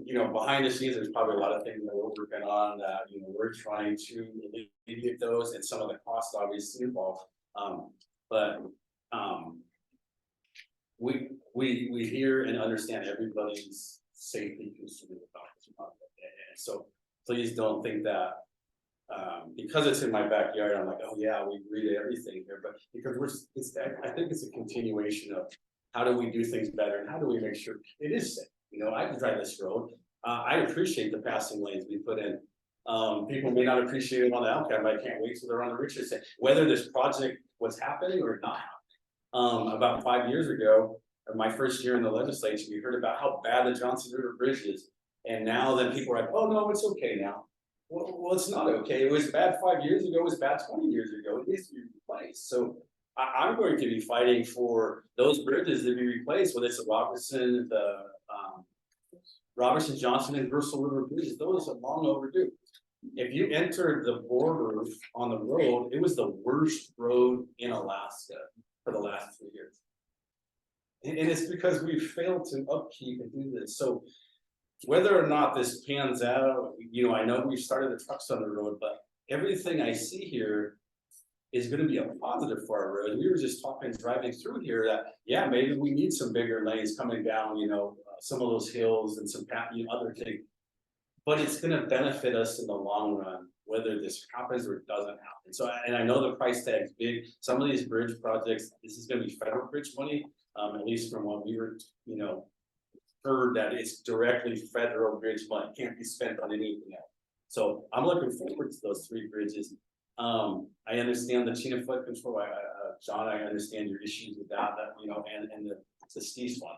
you know, behind the scenes, there's probably a lot of things that we're working on that, you know, we're trying to alleviate those and some of the costs obviously involved. But we hear and understand everybody's safety concern about this project. And so please don't think that because it's in my backyard, I'm like, oh yeah, we agree to everything here, but because I think it's a continuation of how do we do things better and how do we make sure it is safe? You know, I can drive this road. I appreciate the passing lanes we put in. People may not appreciate it on the outcome. I can't wait till they're on the Richards, whether this project was happening or not. About 5 years ago, my first year in the legislature, we heard about how bad the Johnson River Bridge is. And now then people are like, oh no, it's okay now. Well, it's not okay. It was bad 5 years ago. It was bad 20 years ago. It needs to be replaced. So I'm going to be fighting for those bridges to be replaced, whether it's the Robertson, Johnson, and Bristol River bridges. Those are long overdue. If you entered the border on the road, it was the worst road in Alaska for the last 3 years. And it's because we failed to upkeep and do this. So whether or not this pans out, you know, I know we started the trucks on the road, but everything I see here is going to be a positive for our road. We were just talking, driving through here that, yeah, maybe we need some bigger lanes coming down, you know, some of those hills and some, you know, other things. But it's going to benefit us in the long run, whether this happens or it doesn't happen. So, and I know the price tag's big. Some of these bridge projects, this is going to be federal bridge money, at least from what we were, you know, heard that it's directly federal bridge money, can't be spent on anything else. So I'm looking forward to those 3 bridges. I understand the chain of flood control. John, I understand your issues with that, you know, and the Steve's one.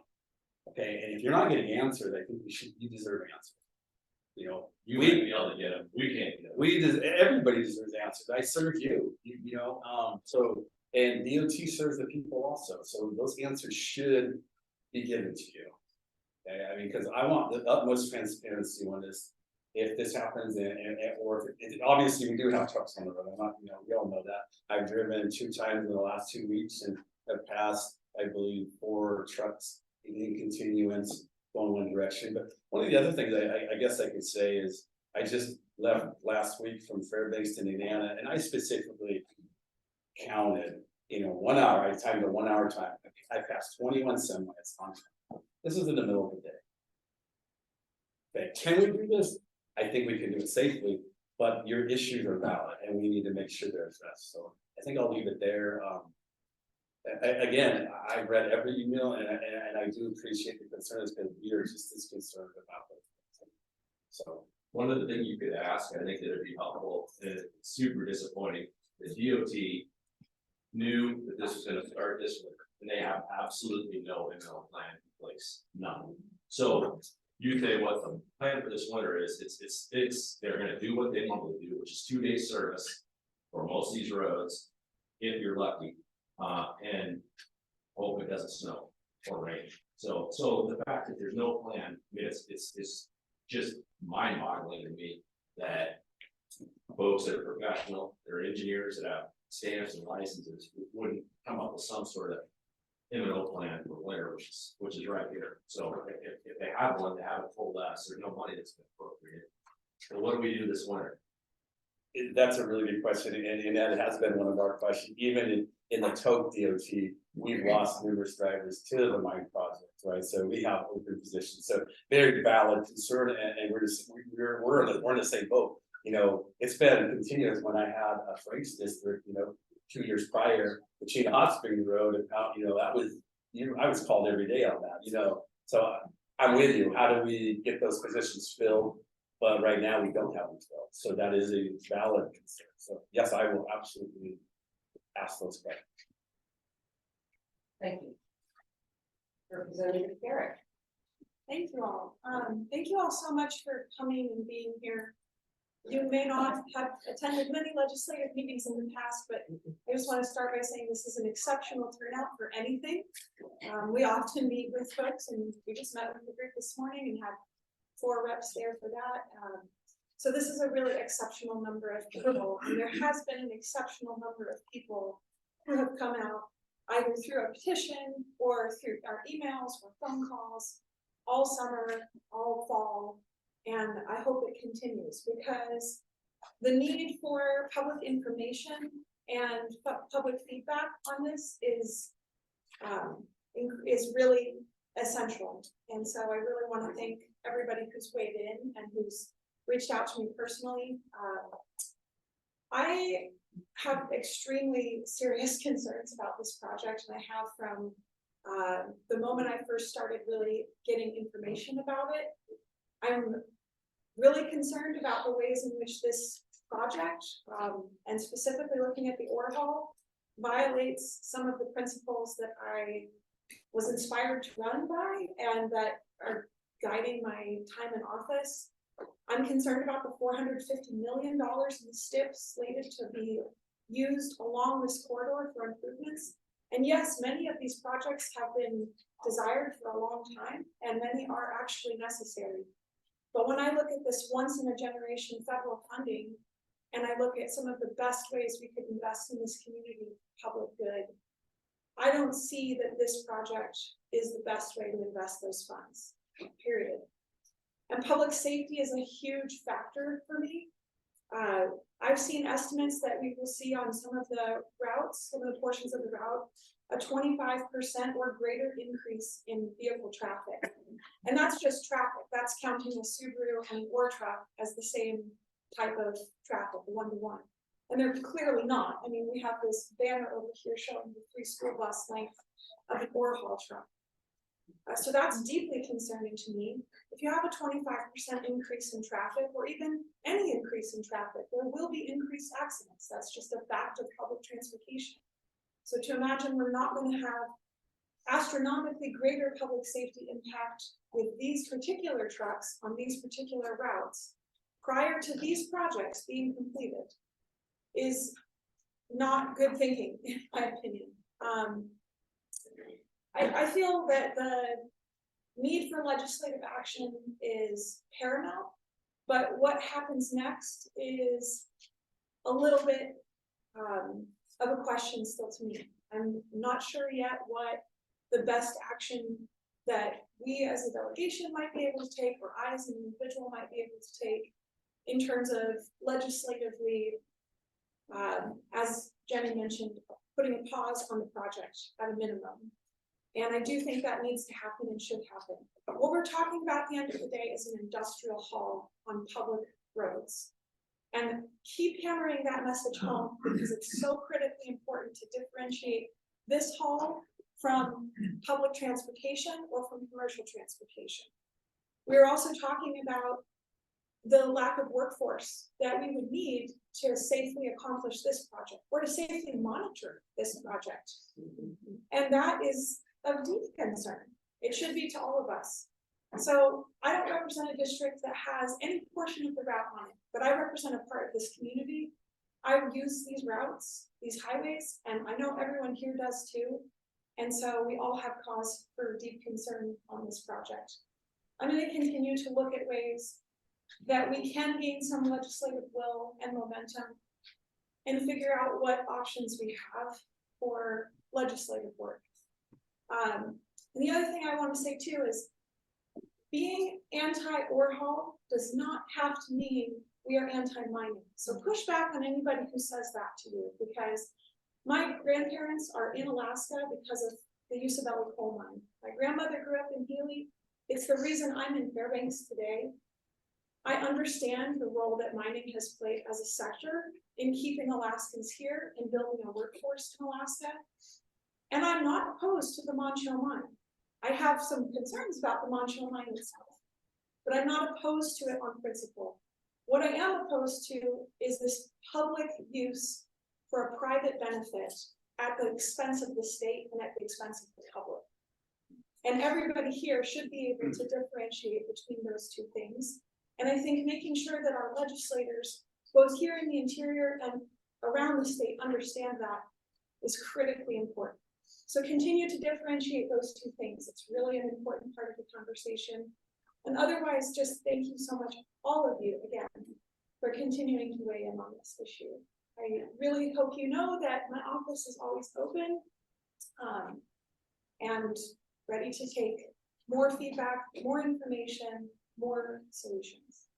Okay, and if you're not getting answered, I think you deserve answers. You know, You might be able to get them. We can't get them. Everybody deserves answers. I serve you, you know, so, and DOT serves the people also. So those answers should be given to you. Okay, I mean, because I want the utmost transparency on this. If this happens, or if obviously we do have trucks on the road. I'm not, you know, we all know that. I've driven 2 times in the last 2 weeks and have passed, I believe, 4 trucks in continuance going one direction. But one of the other things I guess I could say is I just left last week from Fairbanks to Indiana, and I specifically counted, you know, 1 hour. I timed a 1 hour time. I passed 21 semis on time. This is in the middle of the day. Okay, can we do this? I think we can do it safely, but your issues are valid and we need to make sure they're addressed. So I think I'll leave it there. Again, I read every email and I do appreciate the concerns because we are just as concerned about those. So One of the things you could ask, I think that would be helpful, and it's super disappointing, the DOT knew that this was gonna start this winter, and they have absolutely no ML plan in place, none. So you say what the plan for this winter is, they're gonna do what they normally do, which is 2 day service for most of these roads, if you're lucky, and hope it doesn't snow or rain. So the fact that there's no plan, I mean, it's just mind-boggling to me that folks that are professional, they're engineers that have stamps and licenses, wouldn't come up with some sort of M&O plan for winter, which is right here. So if they have one, they haven't told us, there's no money that's been appropriated. So what do we do this winter? that's a really good question, and that has been one of our questions. Even in the Toke DOT, we've lost numerous drivers to the mine project, right? So we have open positions. So very valid concern, and we're in the same boat. You know, it's been continuous. When I had a Frank's district, you know, 2 years prior, the Chena Hot Spring Road, and how, you know, that was, you know, I was called every day on that, you know. So I'm with you. How do we get those positions filled? But right now we don't have them filled. So that is a valid concern. So yes, I will absolutely ask those questions. Thank you. Representative Garrett. Thank you all. Thank you all so much for coming and being here. You may not have attended many legislative meetings in the past, but I just want to start by saying this is an exceptional turnout for anything. We often meet with folks, and we just met with the group this morning and had 4 reps there for that. So this is a really exceptional number of people, and there has been an exceptional number of people who have come out either through a petition or through our emails or phone calls. all summer, all fall, and I hope it continues because the need for public information and public feedback on this is really essential. And so I really want to thank everybody who's weighed in and who's reached out to me personally. I have extremely serious concerns about this project, and I have from the moment I first started really getting information about it. I'm really concerned about the ways in which this project, and specifically looking at the ore hall, violates some of the principles that I was inspired to run by and that are guiding my time in office. I'm concerned about the $450 million in STIPs slated to be used along this corridor for improvements. And yes, many of these projects have been desired for a long time, and many are actually necessary. But when I look at this once in a generation federal funding, and I look at some of the best ways we could invest in this community public good, I don't see that this project is the best way to invest those funds, period. And public safety is a huge factor for me. I've seen estimates that we will see on some of the routes, some of the portions of the route, a 25% or greater increase in vehicle traffic. And that's just traffic. That's counting a Subaru and an ore truck as the same type of traffic, one-to-one. And they're clearly not. I mean, we have this banner over here showing the 3 school bus length of an ore haul truck. So that's deeply concerning to me. If you have a 25% increase in traffic, or even any increase in traffic, there will be increased accidents. That's just a fact of public transportation. So to imagine we're not going to have astronomically greater public safety impact with these particular trucks on these particular routes prior to these projects being completed is not good thinking, in my opinion. I feel that the need for legislative action is paramount, but what happens next is a little bit of a question still to me. I'm not sure yet what the best action that we as a delegation might be able to take, or I as an individual might be able to take in terms of legislatively, as Jenny mentioned, putting a pause on the project at a minimum. And I do think that needs to happen and should happen. But what we're talking about at the end of the day is an industrial haul on public roads. And keep hammering that message home because it's so critically important to differentiate this haul from public transportation or from commercial transportation. We're also talking about the lack of workforce that we would need to safely accomplish this project or to safely monitor this project. And that is of deep concern. It should be to all of us. So I don't represent a district that has any portion of the route on it, but I represent a part of this community. I use these routes, these highways, and I know everyone here does too. And so we all have cause for deep concern on this project. I'm going to continue to look at ways that we can gain some legislative will and momentum and figure out what options we have for legislative work. And the other thing I want to say too is being anti-ore haul does not have to mean we are anti-mining. So push back on anybody who says that to you, because my grandparents are in Alaska because of the Usabella coal mine. My grandmother grew up in Healy. It's the reason I'm in Fairbanks today. I understand the role that mining has played as a sector in keeping Alaskans here and building a workforce in Alaska. And I'm not opposed to the Manh Choh mine. I have some concerns about the Manh Choh mine itself, but I'm not opposed to it on principle. What I am opposed to is this public use for a private benefit at the expense of the state and at the expense of the public. And everybody here should be able to differentiate between those two things. And I think making sure that our legislators, both here in the interior and around the state, understand that is critically important. So continue to differentiate those two things. It's really an important part of the conversation. And otherwise, just thank you so much, all of you, again, for continuing to weigh in on this issue. I really hope you know that my office is always open and ready to take more feedback, more information, more solutions.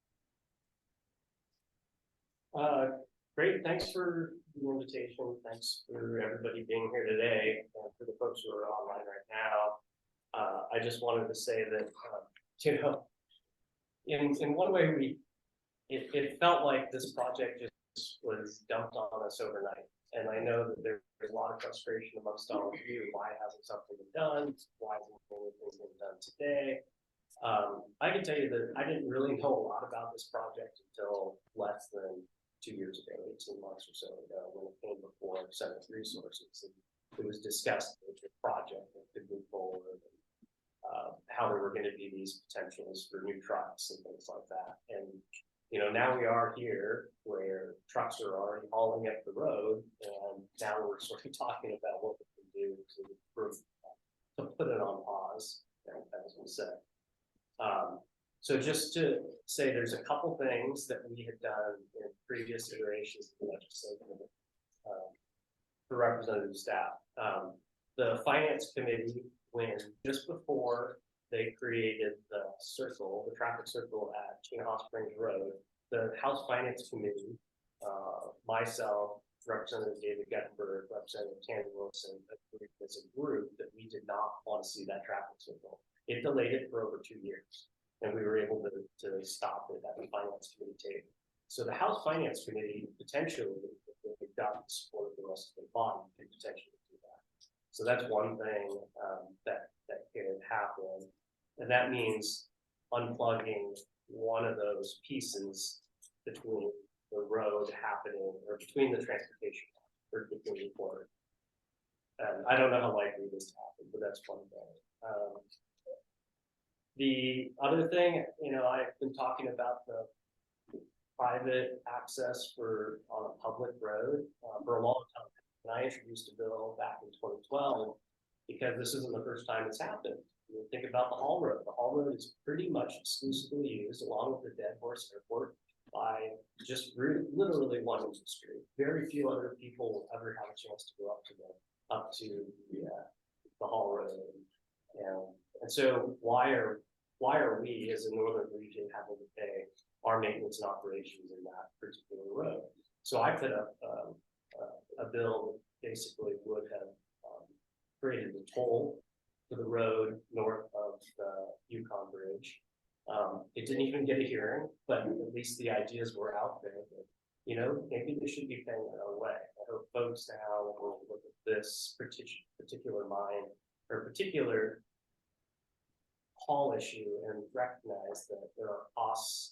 Great, thanks for the invitation, thanks for everybody being here today, and for the folks who are online right now. I just wanted to say that, you know, in one way, it felt like this project just was dumped on us overnight. And I know that there's a lot of frustration amongst all of you, why hasn't something been done, why hasn't anything been done today? I can tell you that I didn't really know a lot about this project until less than 2 years ago, 18 months or so ago, when it came before Senate Resources. And it was discussed as a project that could move forward, and how there were going to be these potentials for new trucks and things like that. And you know, now we are here where trucks are already hauling up the road, and now we're sort of talking about what we can do to put it on pause, as we said. So just to say, there's a couple things that we had done in previous iterations of the legislature for representative staff. The finance committee, when just before they created the circle, the traffic circle at Hot Springs Road, the House Finance Committee, myself, Representative David Guttenberg, Representative Tammy Wilson, agreed as a group that we did not want to see that traffic circle. It delayed it for over 2 years, and we were able to stop it at the Finance Committee table. So the House Finance Committee potentially, if they got the support of the rest of the body, could potentially do that. So that's one thing that could happen. And that means unplugging one of those pieces between the road happening, or between the transportation, or between the quarter. I don't know how likely this to happen, but that's one thing. The other thing, you know, I've been talking about the private access on a public road for a long time. And I introduced a bill back in 2012 because this isn't the first time it's happened. You think about the Hall Road. The Hall Road is pretty much exclusively used, along with the Dead Horse Airport, by just literally one industry. Very few other people will ever have a chance to go up to the Hall Road. And so why are we as a northern region having to pay our maintenance and operations in that particular road? So I put up a bill that basically would have created a toll for the road north of the Yukon Bridge. It didn't even get a hearing, but at least the ideas were out there that, you know, maybe they should be paying their own way. I hope folks now will look at this particular mine or particular haul issue and recognize that there are costs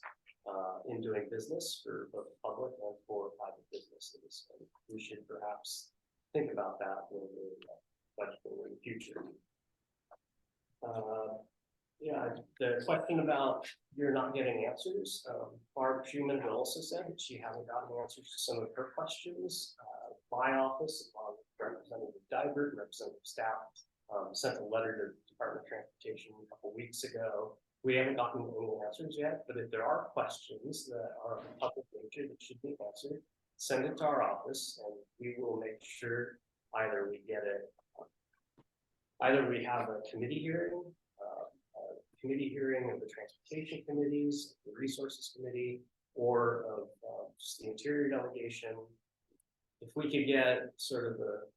in doing business for both public and for private businesses. And we should perhaps think about that when we're budgeting in the future. Yeah, the question about you're not getting answers. Barb Schumann also said that she hasn't gotten answers to some of her questions. My office, along with Representative Dybert, Representative Staff, sent a letter to the Department of Transportation a couple weeks ago. We haven't gotten any answers yet, but if there are questions that are of public nature that should be answered, send it to our office and we will make sure either we get it, either we have a committee hearing of the transportation committees, the resources committee, or of just the interior delegation. If we could get sort of the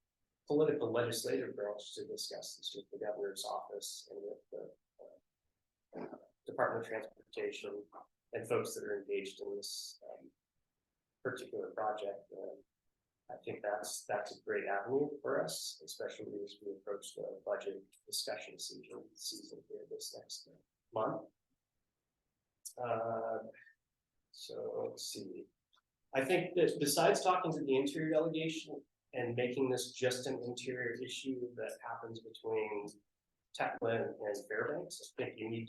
political legislative branch to discuss this with the governor's office and with the Department of Transportation and folks that are engaged in this particular project, I think that's a great avenue for us, especially as we approach the budget discussion season here this next month. So let's see. I think that besides talking to the interior delegation and making this just an interior issue that happens between Techland and Fairbanks, I think you need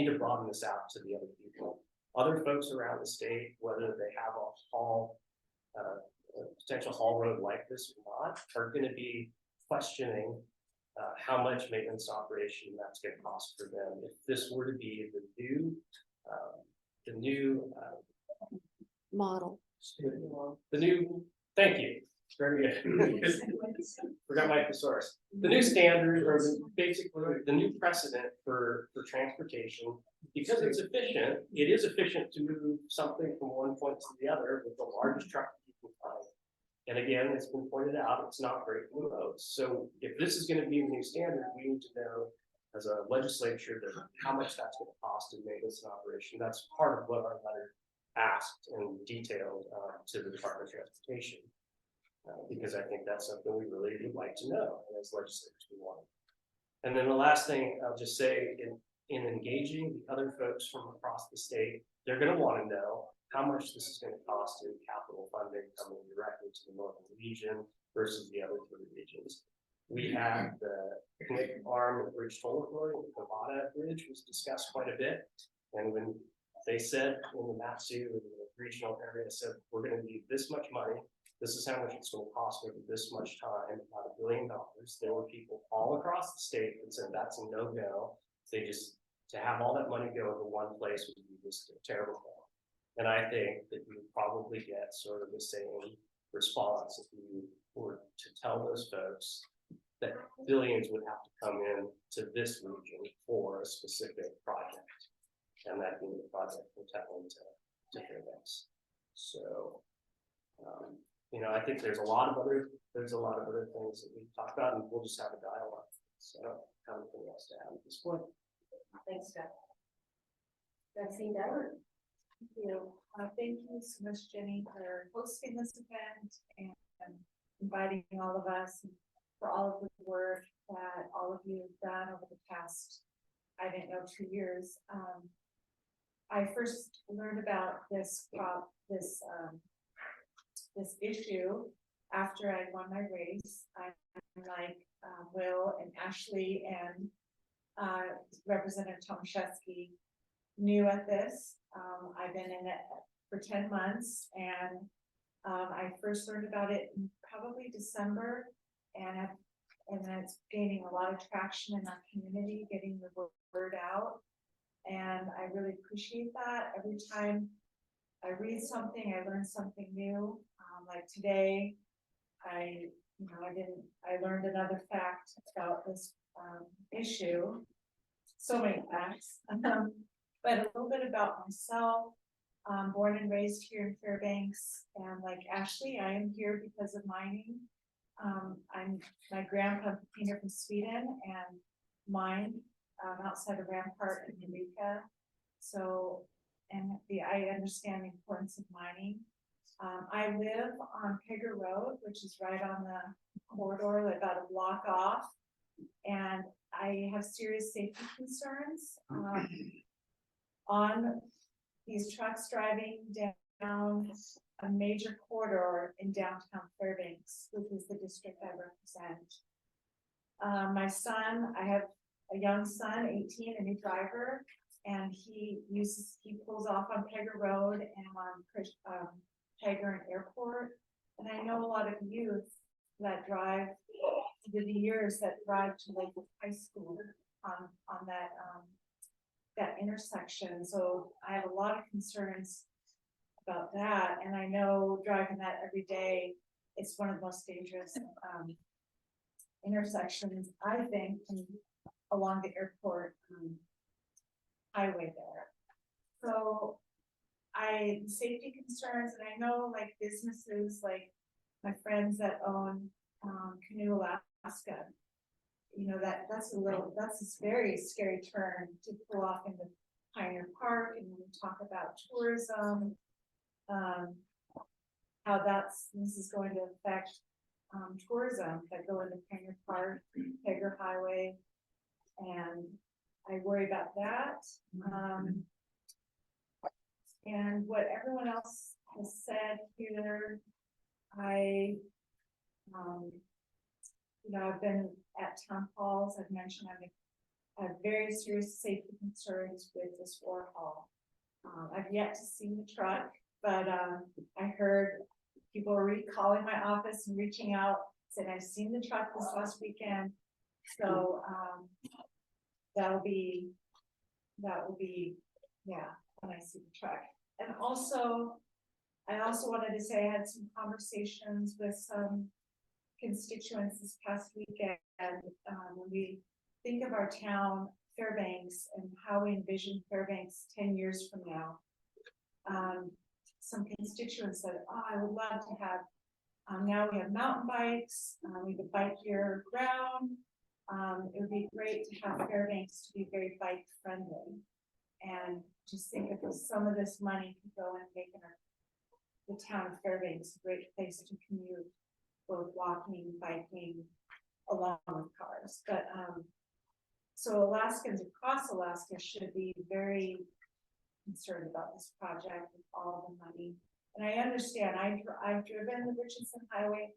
to broaden this out to the other people. Other folks around the state, whether they have a potential haul road like this or not, are going to be questioning how much maintenance operation that's going to cost for them. If this were to be the new Model. thank you. very good. Forgot my thesaurus. The new standard or basically the new precedent for transportation, because it's efficient, it is efficient to move something from one point to the other with the largest truck you can find. And again, it's been pointed out, it's not great for the roads. So if this is gonna be a new standard, we need to know as a legislature that how much that's gonna cost to make this an operation. That's part of what our letter asked and detailed to the Department of Transportation. Because I think that's something we really would like to know, and as legislators we want. And then the last thing I'll just say, in engaging the other folks from across the state, they're gonna wanna know how much this is gonna cost in capital funding coming directly to the northern region versus the other three regions. We have the Connect Arm and Bridge Toll Authority, the Nevada Bridge was discussed quite a bit. And when they said in the MAPSU, in the regional area said, we're gonna need this much money, this is how much it's gonna cost over this much time, about $1 billion. There were people all across the state that said that's a no-go. They just, to have all that money go to one place would be just a terrible thing. And I think that you would probably get sort of the same response if you were to tell those folks that billions would have to come in to this region for a specific project. And that being the project from Tetlin to Fairbanks. So, you know, I think there's a lot of other things that we've talked about, and we'll just have a dialogue. So, anything else to add at this point? Thanks, Scott. Vaccine Dowd. Thank you so much, Jenny, for hosting this event and inviting all of us, and for all of the work that all of you have done over the past, I didn't know, 2 years. I first learned about this issue after I won my race. I'm like Will and Ashley and Representative Tomaszewski new at this. I've been in it for 10 months, and I first learned about it in probably December, and then it's gaining a lot of traction in our community, getting the word out, and I really appreciate that. Every time I read something, I learn something new. Like today, I learned another fact about this issue. So many facts, but a little bit about myself. Born and raised here in Fairbanks, and like Ashley, I am here because of mining. My grandpa came here from Sweden and mined outside of Rampart in Eureka. So, I understand the importance of mining. I live on Pegger Road, which is right on the corridor, about a block off, and I have serious safety concerns on these trucks driving down a major corridor in downtown Fairbanks, which is the district I represent. My son, I have a young son, 18, a new driver, and he pulls off on Pegger Road and on Pegger and Airport. And I know a lot of youth that drive through the years that drive to Lakewood High School on that intersection. So I have a lot of concerns about that. And I know driving that every day, it's one of the most dangerous intersections, I think, along the airport highway there. So safety concerns, and I know like businesses, like my friends that own Canoe, Alaska, that's a very scary turn to pull off into Pioneer Park, and when we talk about tourism, how this is going to affect tourism that go into Pioneer Park, Pegger Highway, and I worry about that. And what everyone else has said here, I've been at town halls. I've mentioned I have very serious safety concerns with this Warhol. I've yet to see the truck, but I heard people were calling my office and reaching out, saying I've seen the truck this last weekend. So that will be, yeah, when I see the truck. And also, I also wanted to say I had some conversations with some constituents this past weekend. When we think of our town, Fairbanks, and how we envision Fairbanks 10 years from now. Some constituents said, oh, I would love to have, now we have mountain bikes, we have a bike year round. It would be great to have Fairbanks to be very bike friendly. And just think if some of this money could go and make the town of Fairbanks a great place to commute, both walking, biking, along with cars. But so Alaskans across Alaska should be very concerned about this project with all the money. And I understand, I've driven the Richardson Highway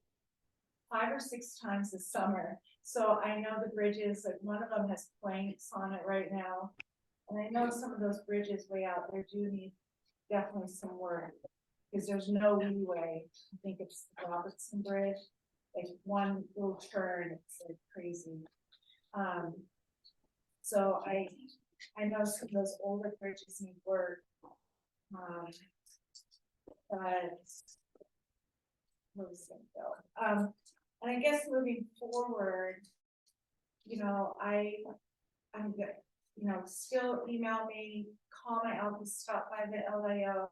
5 or 6 times this summer. So I know the bridges, like one of them has planks on it right now. And I know some of those bridges way out there do need definitely some work. Because there's no leeway. I think it's the Robertson Bridge, like one little turn, it's like crazy. So I know some of those older bridges need work. But where was it go? And I guess moving forward, you know, I'm good. You know, still email me, call my office, stop by the LIO,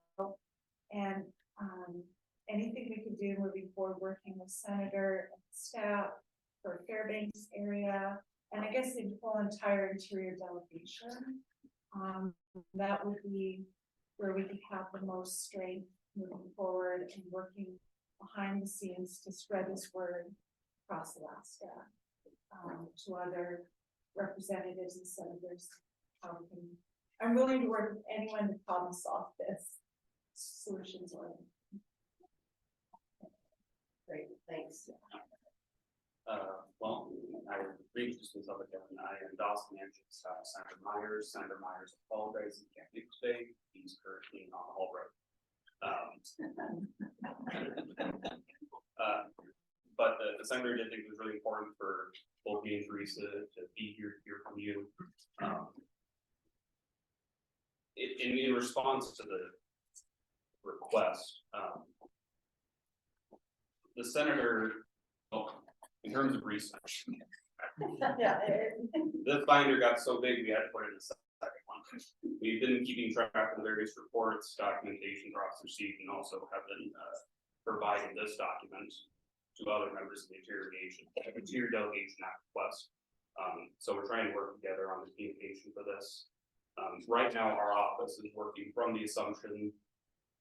and anything we can do moving forward, working with Senator and staff for Fairbanks area, and I guess the whole entire interior delegation. That would be where we could have the most strength moving forward and working behind the scenes to spread this word across Alaska to other representatives and senators. I'm willing to work with anyone to problem solve this. Solutions oriented. Great, thanks. Well, I reintroduced myself again. I am Dawson Mansion, Senator Myers. Senator Myers apologized and can't be today. He's currently on Hall Road. But the senator did think it was really important for both me and Teresa to be here to hear from you. In response to the request, the senator, in terms of research, the binder got so big we had to put in a second one. We've been keeping track of the various reports, documentation drops received, and also have been providing this document to other members of the Interior Delegation at request. So we're trying to work together on the communication for this. Right now, our office is working from the assumption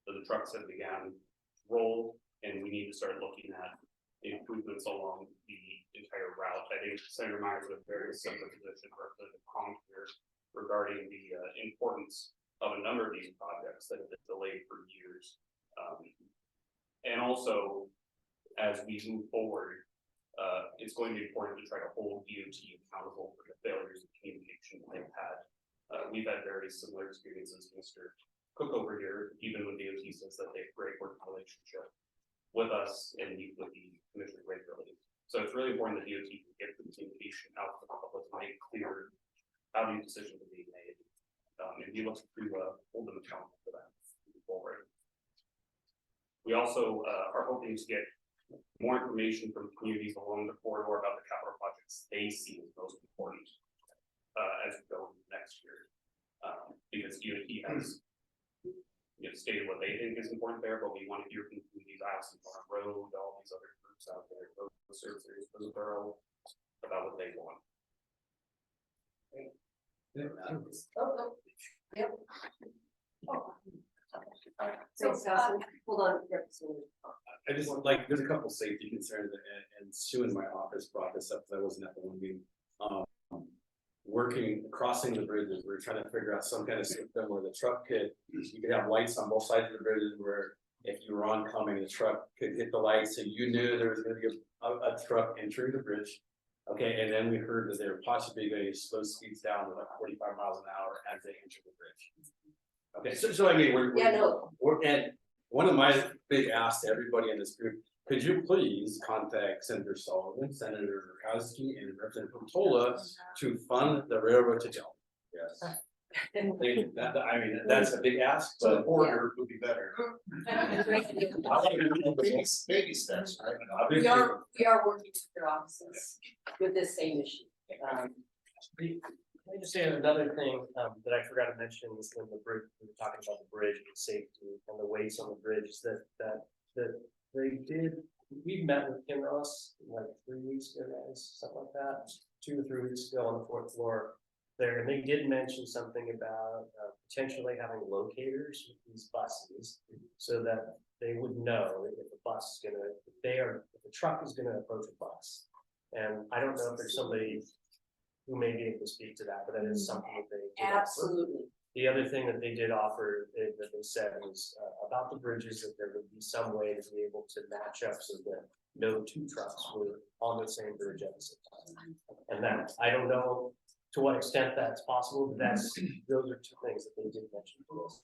that the trucks have began to roll, and we need to start looking at improvements along the entire route. I think Senator Myers would have a very similar position Representative Kong here regarding the importance of a number of these projects that have been delayed for years. And also, as we move forward, it's going to be important to try to hold DOT accountable for the failures of communication they've had. We've had very similar experiences, Mr. Cook over here, even when DOT says that they have a great working relationship with us and with the commission regularly. So it's really important that DOT can get the communication out to the public to make clear how these decisions are being made. And be able to hold them accountable for that moving forward. We also are hoping to get more information from communities along the corridor about the capital projects they see as most important as we go next year. Because DOT has stated what they think is important there, but we want to hear from communities, Alaska Road, all these other groups out there, road services, Borough, about what they want. Yep. Thanks, Dawson. Hold on. I just like, there's a couple safety concerns, and Sue in my office brought this up, because I wasn't at the one meeting. Crossing the bridges, we're trying to figure out some kind of system where the truck you could have lights on both sides of the bridges, where if you were oncoming, the truck could hit the lights, so you knew there was going to be a truck entering the bridge. Okay, and then we heard that they were possibly going to slow speeds down to like 45 miles an hour as they enter the bridge. Okay, so I mean, and one of my big asks to everybody in this group, could you please contact Senator Sullivan, Senator Murkowski, and Representative Tola to fund the railroad to Delta? Yes. I mean, that's a big ask, So the but. border would be better. Baby steps, right? We are working with your offices with this same issue. Let me just say another thing, that I forgot to mention is when the bridge, we were talking about the bridge and safety and the weights on the bridge, that they did, we met with Kinross like 3 weeks ago, guys, something like that, 2 or 3 weeks ago on the 4th floor there, and they did mention something about potentially having locators with these buses so that they would know if the bus is gonna, if the truck is gonna approach a bus. And I don't know if there's somebody who may be able to speak to that, but that is something that they did offer. Absolutely. The other thing that they did offer, that they said was about the bridges, that there would be some way to be able to match up so that no 2 trucks were on the same bridge at the same time. And that, I don't know to what extent that's possible, but those are 2 things that they did mention to us.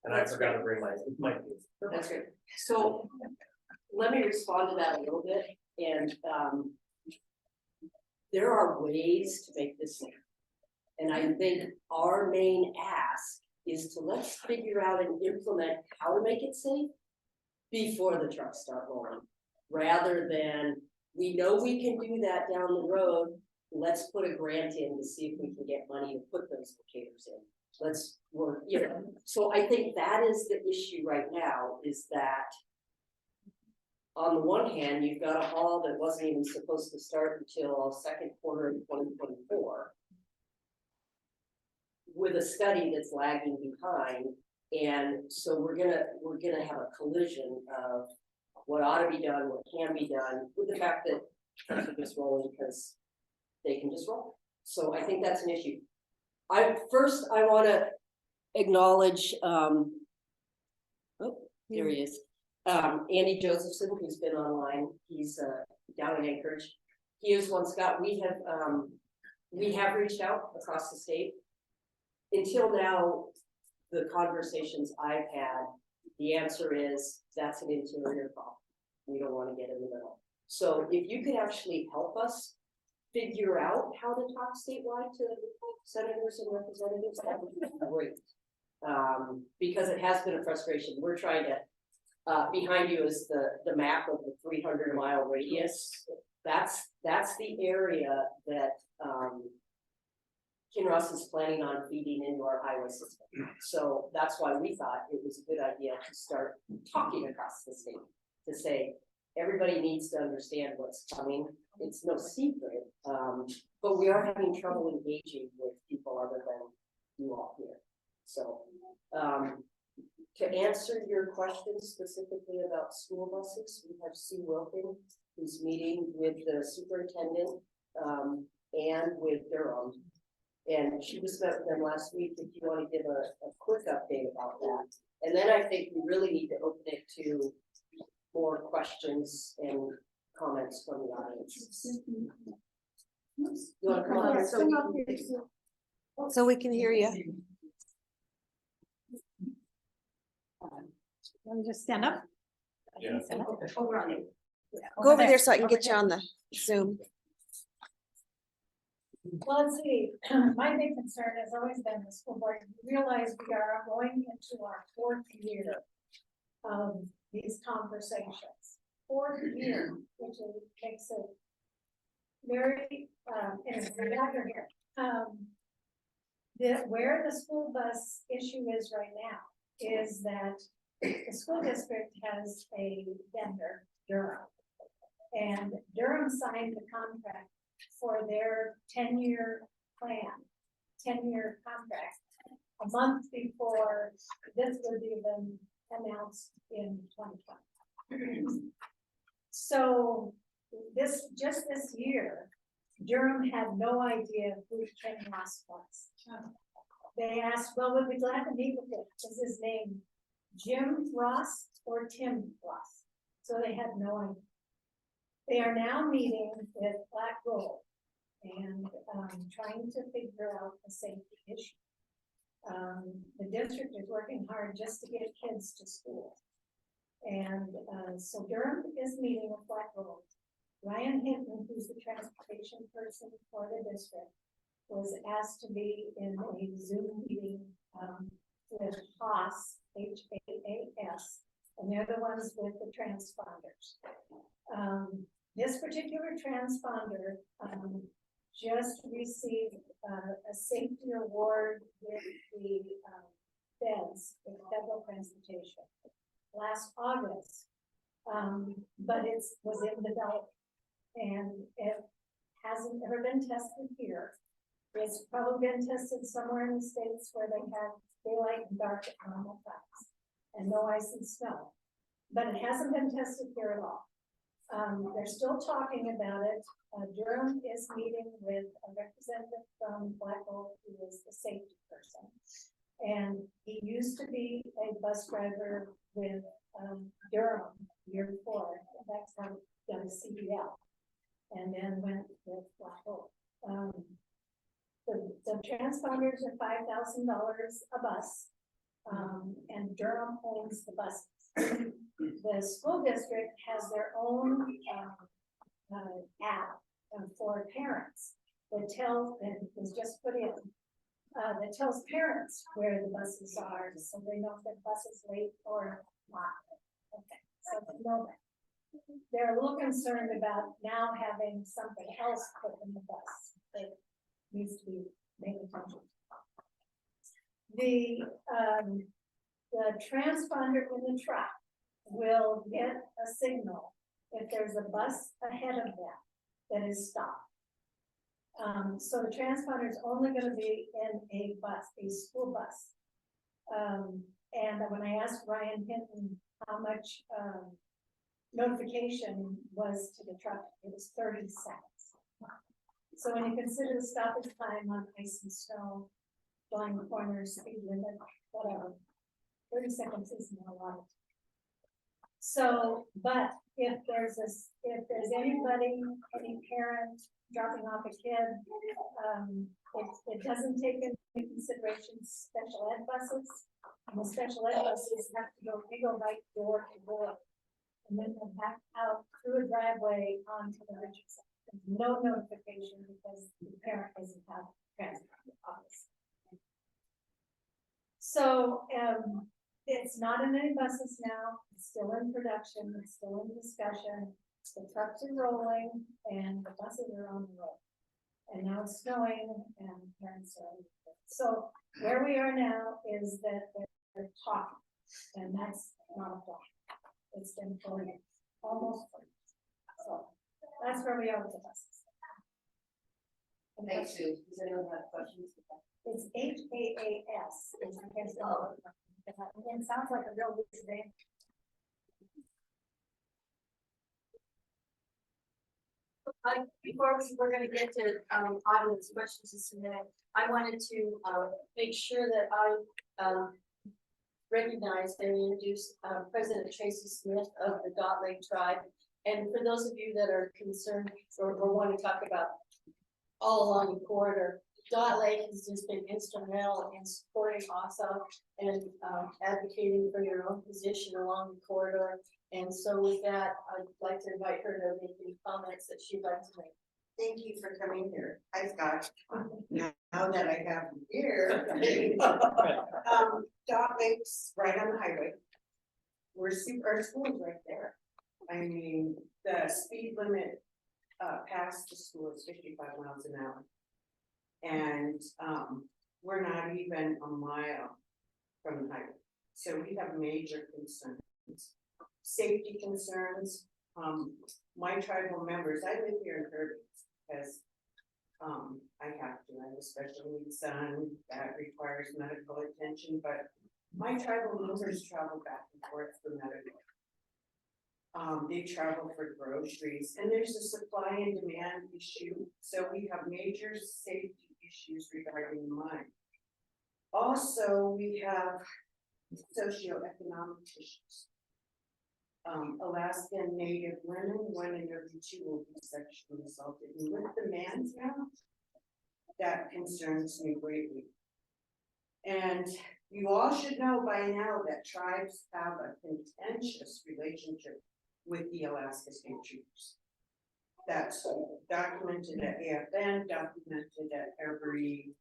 And I forgot to bring it might be. That's great. So let me respond to that a little bit, and there are ways to make this safe. And I think our main ask is to let's figure out and implement how to make it safe before the trucks start rolling. Rather than, we know we can do that down the road, let's put a grant in to see if we can get money to put those locators in. Let's work, so I think that is the issue right now, is that on the one hand, you've got a haul that wasn't even supposed to start until 2nd quarter of 2024. With a study that's lagging behind, and so we're gonna have a collision of what ought to be done, what can be done, with the fact that trucks are just rolling because they can just roll. So I think that's an issue. I want to acknowledge, oh, there he is, Andy Josephson, who's been online. He's down in Anchorage. He is one, Scott. We have reached out across the state. Until now, the conversations I've had, the answer is that's an interior problem. We don't want to get in the middle. So if you could actually help us figure out how to talk statewide to senators and representatives, that would be great. Because it has been a frustration. We're trying to, behind you is the map of the 300-mile radius. That's the area that Kinross is planning on feeding into our highway system. So that's why we thought it was a good idea to start talking across the state to say, everybody needs to understand what's coming. It's no secret, but we are having trouble engaging with people other than you all here. So to answer your question specifically about school buses, we have Sue Wilkin, who's meeting with the superintendent and with Durham. And she just met with them last week. If you want to give a quick update about that. And then I think we really need to open it to more questions and comments from the audience. You want to come on? So we can hear you. Want to just stand up? Yeah. Over on you. Go over there so I can get you on the Zoom. Well, let's see, my big concern has always been the school board. We realize we are going into our 4th year of these conversations. 4th year, which makes it very, where the school bus issue is right now is that the school district has a vendor, Durham. And Durham signed the contract for their 10-year plan, 10-year contract, a month before this was even announced in 2020. So just this year, Durham had no idea who Ken Ross was. They asked, well, we'd be glad to meet with him. Is his name Jim Ross or Tim Ross? So they had no idea. They are now meeting with Black Gold and trying to figure out the safety issue. The district is working hard just to get kids to school. And so Durham is meeting with Black Gold. Ryan Hinton, who's the transportation person for the district, was asked to be in a Zoom meeting, with HAAS, HAAS, and they're the ones with the transponders. This particular transponder, just received, a safety award with the, feds, with federal transportation last August. But was in development, and it hasn't ever been tested here. It's probably been tested somewhere in the States where they have daylight and dark at normal times, and no ice and snow. But it hasn't been tested here at all. They're still talking about it. Durham is meeting with a representative from Black Oak, who is the safety person. And he used to be a bus driver with Durham year before. That's how he done CDL, and then went with Black Oak. The transponders are $5,000 a bus, and Durham owns the buses. The school district has their own app for parents that was just put in, that tells parents where the buses are, so they know if the bus is late or not. Okay, so they know that. They're a little concerned about now having something else put in the bus that needs to be made attention. The transponder in the truck will get a signal if there's a bus ahead of them that is stopped. So the transponder is only going to be in a bus, a school bus. And when I asked Ryan Hinton how much notification was to the truck, it was 30 seconds. So when you consider the stoppage time on ice and snow, blind corners, speed limit, whatever, 30 seconds isn't a lot. So, but if there's anybody, any parent dropping off a kid, it doesn't take into consideration special ed buses. And the special ed buses have to go, they go right door to door, and then they back out through a driveway onto the Richardson. No notification because the parent doesn't have transport office. So it's not in any buses now. It's still in production. It's still in discussion. The trucks are rolling and the buses are on the road. And now it's snowing and parents are. So where we are now is that they're talking, and that's not a problem. It's been 4 years, almost 4 years. So that's where we are with the buses. Thanks, Sue. Does anyone have questions? It's HAAS. It sounds like a real loose name. Before we're gonna get to audience questions this minute, I wanted to make sure that I recognize and introduce President Tracy Smith of the Dot Lake Tribe. And for those of you that are concerned or want to talk about all along the corridor, Dot Lake has just been instrumental in supporting ASAH and advocating for your own position along the corridor. And so with that, I'd like to invite her to make any comments that she'd like to make. Thank you for coming here. Hi, Scott. Now that I have you here. Dot Lake's right on the highway. Our school is right there. I mean, the speed limit past the school is 55 miles an hour. And we're not even a mile from the highway. So we have major concerns. Safety concerns. My tribal members, I live here in Kirby because I have to. I have a special needs son that requires medical attention, but my tribal members travel back and forth for medical. They travel for groceries, and there's a supply and demand issue. So we have major safety issues regarding the mine. Also, we have socioeconomic issues. Alaskan Native women, 1 in every 2 will be sexually assaulted. And with the man's now, that concerns me greatly. And you all should know by now that tribes have a contentious relationship with the Alaska State Troopers. That's documented at AFN, documented at every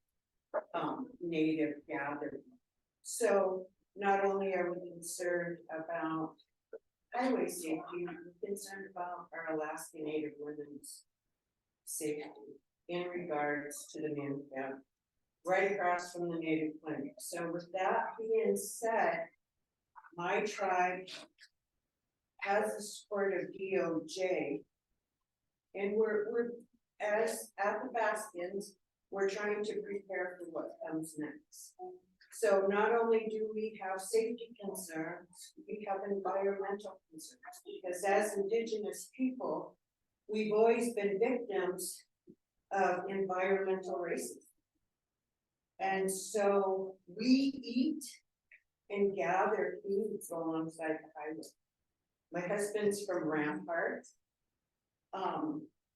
native gathering. So not only are we concerned about highway safety, we're concerned about our Alaska Native women's safety in regards to the man camp right across from the Native clinic. So with that being said, my tribe has the support of DOJ. And we're as at the Baskins, we're trying to prepare for what comes next. So not only do we have safety concerns, we have environmental concerns, because as Indigenous people, we've always been victims of environmental racism. And so we eat and gather foods alongside the highway. My husband's from Rampart.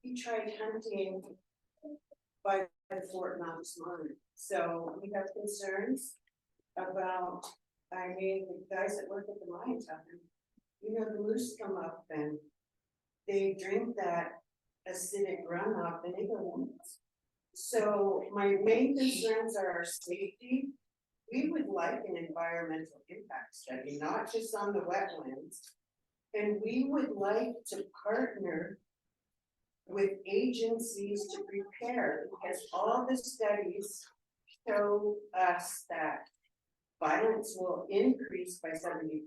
He tried hunting by the Fort Mount Smart. So we have concerns about, I mean, the guys that work at the mine tell him, you know, the moose come up and they drink that acidic runoff and they go nuts. So my main concerns are our safety. We would like an environmental impact study, not just on the wetlands. And we would like to partner with agencies to prepare, because all the studies show us that violence will increase by 70%.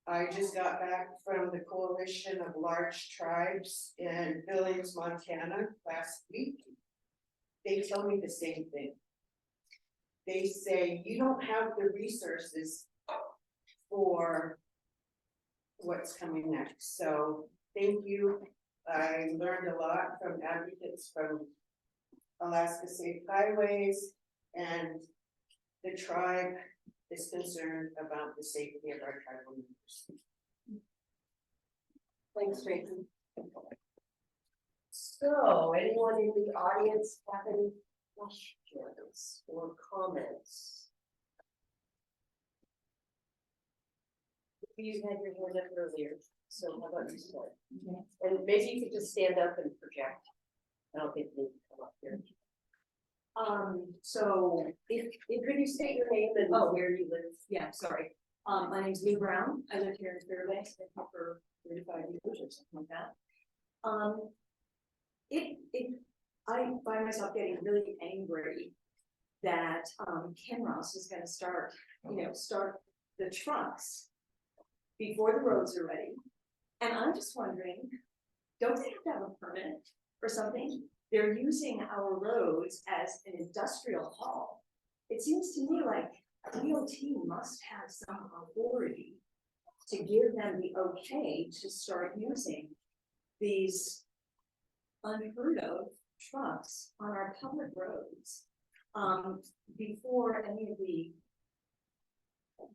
I just got back from the Coalition of Large Tribes in Billings, Montana last week. They tell me the same thing. They say, you don't have the resources for what's coming next. So thank you. I learned a lot from advocates from Alaska Safe Highways, and the tribe is concerned about the safety of our tribal members. Thanks, Tracy. So, anyone in the audience have any questions or comments? You had your hand up earlier, so how about you start? And maybe you could just stand up and project. I don't think you need to come up here. So if could you state your name and where you live? Yeah, sorry. My name's Lou Brown. I live here in Fairbanks. I've been for 3 to 5 years or something like that. I find myself getting really angry that Kinross is going to start the trucks before the roads are ready. And I'm just wondering, don't they have to have a permit or something? They're using our roads as an industrial hall. It seems to me like DOT must have some authority to give them the okay to start using these unheard of trucks on our public roads before any of the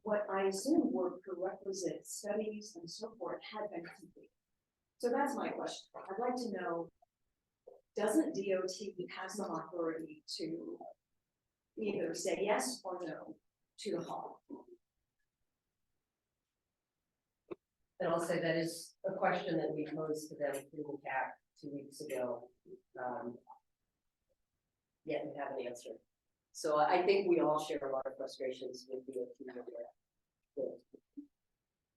what I assume were prerequisite studies and so forth had been complete. So that's my question. I'd like to know, doesn't DOT have some authority to either say yes or no to the haul? And I'll say that is a question that we posed to them through the CAC 2 weeks ago. Yet we have an answer. So I think we all share a lot of frustrations with the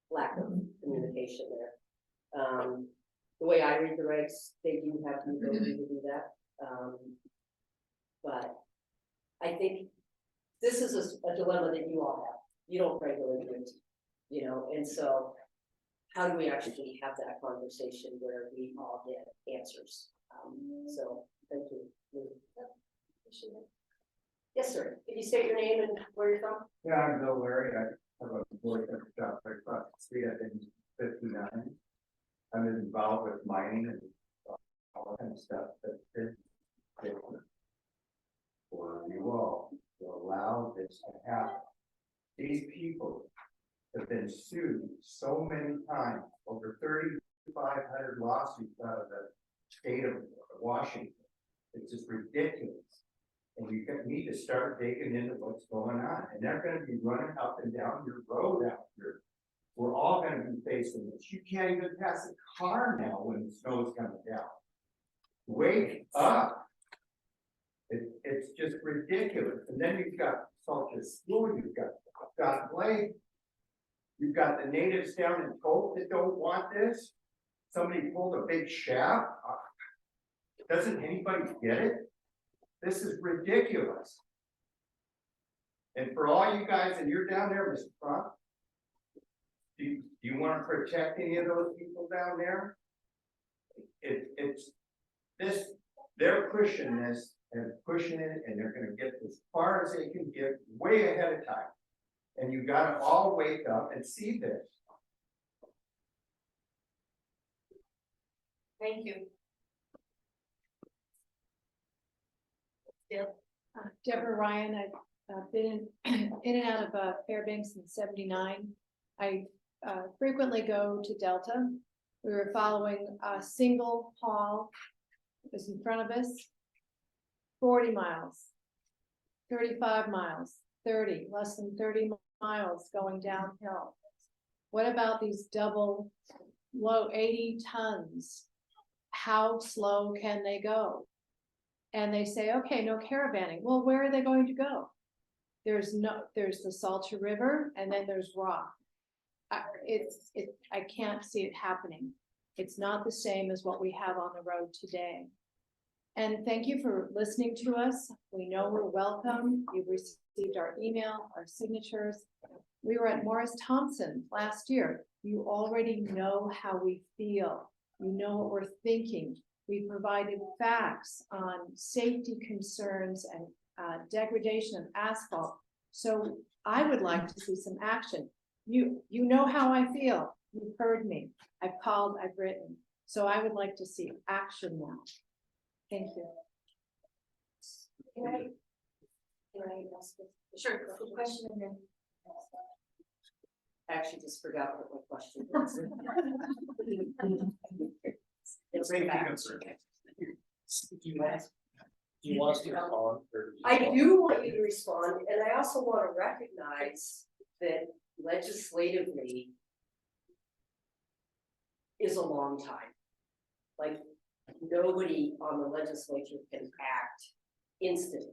lack of communication there. The way I read the regs, they do have the ability to do that. But I think this is a dilemma that you all have. You don't regulate it, you know, and so how do we actually have that conversation where we all get answers? So thank you. Yes, sir. Can you state your name and where you're from? Yeah, I'm Bill Larry. I have a boyfriend shop right across the street. I think 59. I'm involved with mining and all that kind of stuff. But it's different for you all to allow this to happen. These people have been sued so many times, over 3,500 lawsuits out of the state of Washington. It's just ridiculous. And you need to start digging into what's going on. And they're going to be running up and down your road out here We're all gonna be facing this. You can't even pass a car now when the snow's coming down. Wake up. It's just ridiculous. And then you've got Salter School, you've got Blake. You've got the natives down in Coke that don't want this. Somebody pulled a big shaft. Doesn't anybody get it? This is ridiculous. And for all you guys, and you're down there, Mr. Crump, do you want to protect any of those people down there? It's this, they're pushing this and pushing it, and they're gonna get as far as they can get way ahead of time. And you gotta all wake up and see this. Thank you. Deborah Ryan, I've been in and out of Fairbanks since '79. I frequently go to Delta. We were following a single haul. It was in front of us. 40 miles, 35 miles, 30, less than 30 miles going downhill. What about these double low 80 tons? How slow can they go? And they say, okay, no caravanning. Well, where are they going to go? There's the Salter River, and then there's rock. I can't see it happening. It's not the same as what we have on the road today. And thank you for listening to us. We know we're welcome. You've received our email, our signatures. We were at Morris Thompson last year. You already know how we feel. You know what we're thinking. We provided facts on safety concerns and degradation of asphalt. So I would like to see some action. You know how I feel. You've heard me. I've called, I've written. So I would like to see action now. Thank you. Can I ask a sure, quick question and then. I actually just forgot what my question was. It's Safety back. concern. Do you want us to respond? I do want you to respond, and I also want to recognize that legislatively is a long time. Like, nobody on the legislature can act instantly.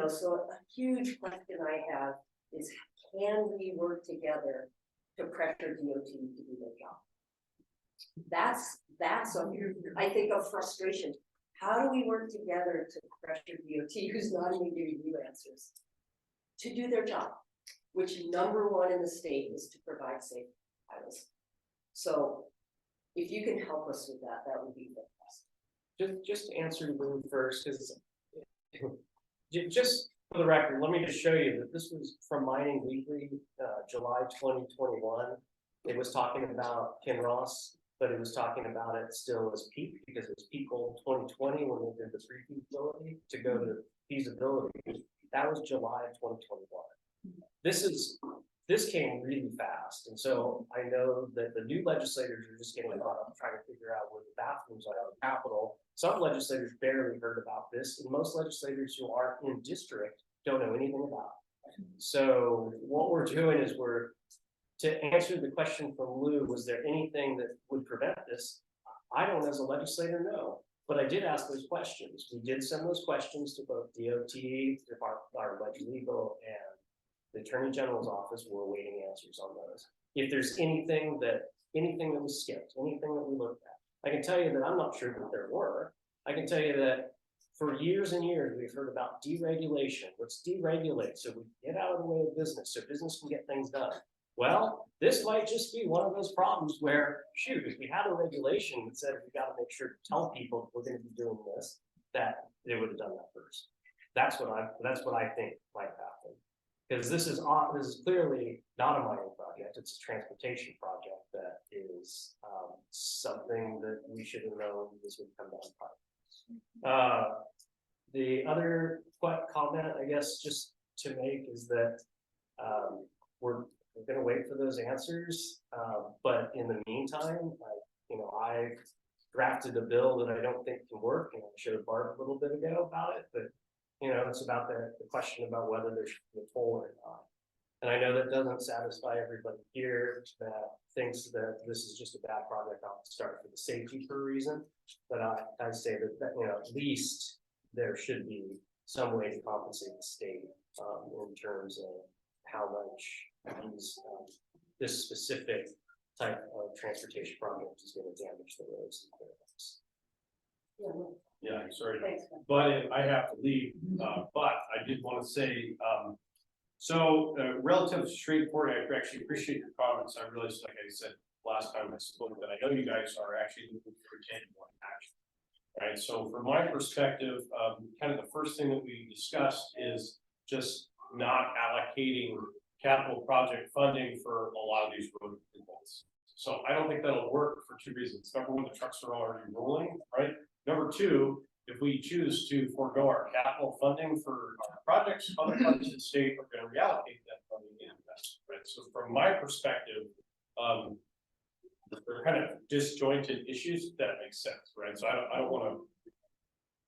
So a huge question I have is, can we work together to pressure DOT to do their job? That's I think of frustration. How do we work together to pressure DOT, who's not even giving you answers, to do their job, which #1 in the state is to provide safe highways. So if you can help us with that, that would be fantastic. Just to answer Lou first, because just for the record, let me just show you that this was from Mining Weekly, July 2021. It was talking about Kinross, but it was talking about it still as peak, because it was peak goal 2020 when they did the pre-feasibility to go to feasibility. That was July of 2021. This came really fast, and so I know that the new legislators are just getting caught up trying to figure out where the bathrooms are in the Capitol. Some legislators barely heard about this, and most legislators who aren't in district don't know anything about it. So what we're doing is to answer the question from Lou, was there anything that would prevent this? I don't, as a legislator, know, but I did ask those questions. We did send those questions to both DOT, our legal, and the Attorney General's office. We're awaiting answers on those. If there's anything that was skipped, anything that we looked at, I can tell you that I'm not sure that there were. I can tell you that for years and years, we've heard about deregulation. Let's deregulate so we get out of the way of business, so business can get things done. Well, this might just be one of those problems where, shoot, if we had a regulation that said we got to make sure to tell people we're going to be doing this, that they would have done that first. That's what I think might happen. Because this is clearly not a mining project; it's a transportation project that is something that we should have known this would come down the pipe. The other comment, I guess, just to make is that we're going to wait for those answers. But in the meantime, I drafted a bill that I don't think can work, and I showed Barb a little bit ago about it, but it's about the question about whether there should be a toll or not. And I know that doesn't satisfy everybody here that thinks that this is just a bad project off the start for the safety per reason. But I say that, you know, at least there should be some way to compensate the state, in terms of how much these, this specific type of transportation project is gonna damage the roads. Yeah, I'm sorry, Thanks. but I have to leave, but I did want to say, so relative straightforward, I actually appreciate your comments. I realized, like I said last time I spoke, that I know you guys are actually looking for tangible action. Right, so from my perspective, kind of the first thing that we discussed is just not allocating capital project funding for a lot of these road improvements. So I don't think that'll work for two reasons. Number one, the trucks are already rolling, right? Number two, if we choose to forego our capital funding for our projects, other parts of the state are going to reallocate that funding and invest, right? So from my perspective, they're kind of disjointed issues, if that makes sense, right? So I don't want to.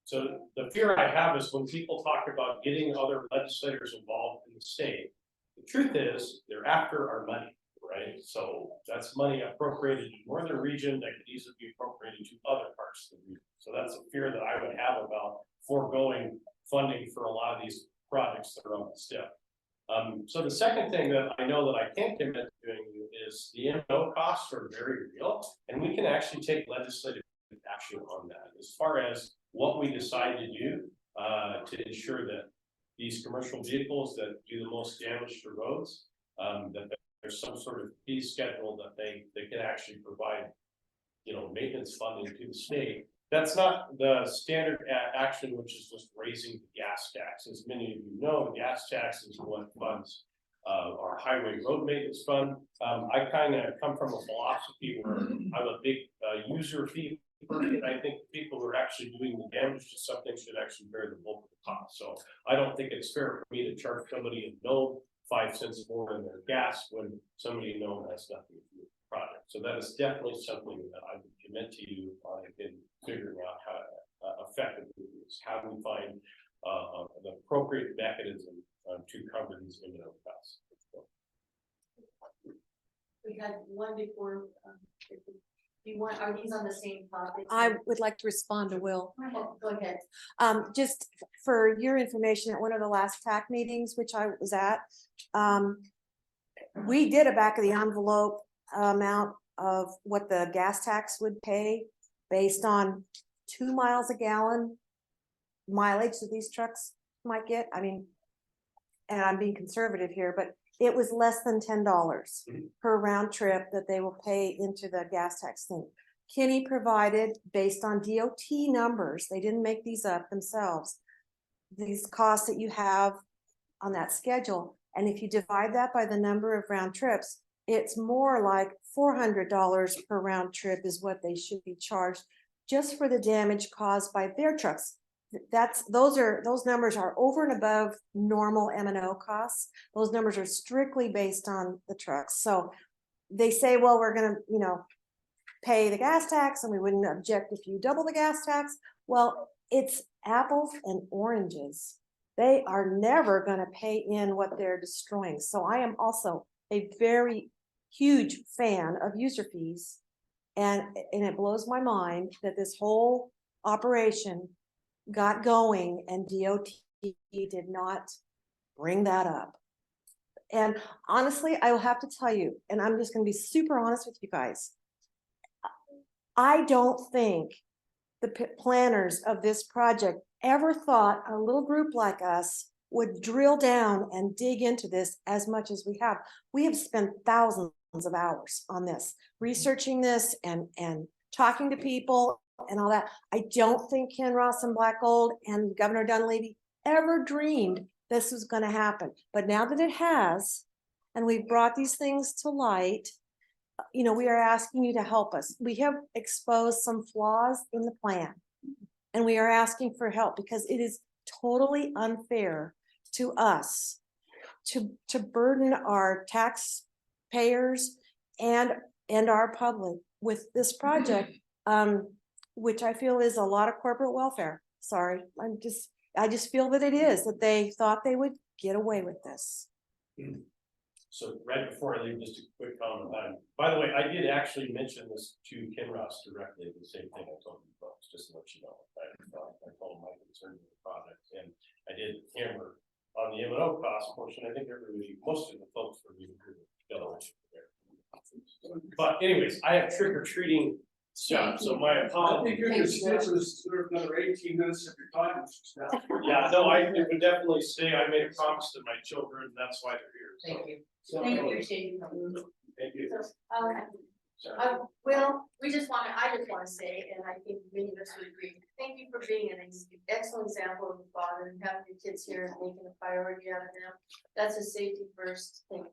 So the fear I have is when people talk about getting other legislators involved in the state, the truth is they're after our money, right? So that's money appropriated to northern region that could easily be appropriated to other parts of the region. So that's a fear that I would have about foregoing funding for a lot of these projects that are on the STIP. So the second thing that I know that I can't commit to doing is the M&O costs are very real, and we can actually take legislative action on that as far as what we decide to do to ensure that these commercial vehicles that do the most damage to roads, that there's some sort of fee schedule that they can actually provide, you know, maintenance funding to the state. That's not the standard action, which is just raising the gas tax. As many of you know, the gas tax is what funds our highway road maintenance fund. I kind of come from a philosophy where I'm a big user fee. And I think people who are actually doing the damage to something should actually bear the bulk of the cost. So I don't think it's fair for me to charge somebody in no 5 cents more in their gas when somebody knows has nothing to do with the project. So that is definitely something that I would commit to you in figuring out how to effectively do this. How do we find the appropriate mechanism to cover these M&O costs? We had one before, if you want, are these on the same topic? I would like to respond to Will. Go ahead. Just for your information, at one of the last TAC meetings, which I was at, we did a back of the envelope amount of what the gas tax would pay based on 2 miles a gallon mileage that these trucks might get. I mean, and I'm being conservative here, but it was less than $10 per round trip that they will pay into the gas tax thing. Kenny provided, based on DOT numbers, they didn't make these up themselves, these costs that you have on that schedule. And if you divide that by the number of round trips, it's more like $400 per round trip is what they should be charged just for the damage caused by their trucks. Those numbers are over and above normal M&O costs. Those numbers are strictly based on the trucks. So they say, well, we're going to, you know, pay the gas tax and we wouldn't object if you double the gas tax. Well, it's apples and oranges. They are never going to pay in what they're destroying. So I am also a very huge fan of user fees. And it blows my mind that this whole operation got going and DOT did not bring that up. And honestly, I will have to tell you, and I'm just going to be super honest with you guys, I don't think the planners of this project ever thought a little group like us would drill down and dig into this as much as we have. We have spent thousands of hours on this, researching this and talking to people and all that. I don't think Ken Ross and Black Gold and Governor Dunleavy ever dreamed this was going to happen. But now that it has, and we've brought these things to light, you know, we are asking you to help us. We have exposed some flaws in the plan, and we are asking for help because it is totally unfair to us to burden our taxpayers and our public with this project, which I feel is a lot of corporate welfare. Sorry, I just feel that it is, that they thought they would get away with this. So right before I leave, just a quick comment on, by the way, I did actually mention this to Ken Ross directly, the same thing I told you folks, just to let you know. I told him my concern with the project, and I did hammer on the M&O cost portion. I think everybody, most of the folks were even there. But anyways, I have trick or treating stuff, so my apologies. Serve another 18 minutes of your time. Yeah, no, I would definitely say I made a promise to my children, that's why they're here. So. Thank you. So, Thank you, appreciate you coming. Thank you. Well, I just wanna say, and I think many of us would agree, thank you for being an excellent example of a father and having your kids here and making a priority out of them. That's a safety first thing.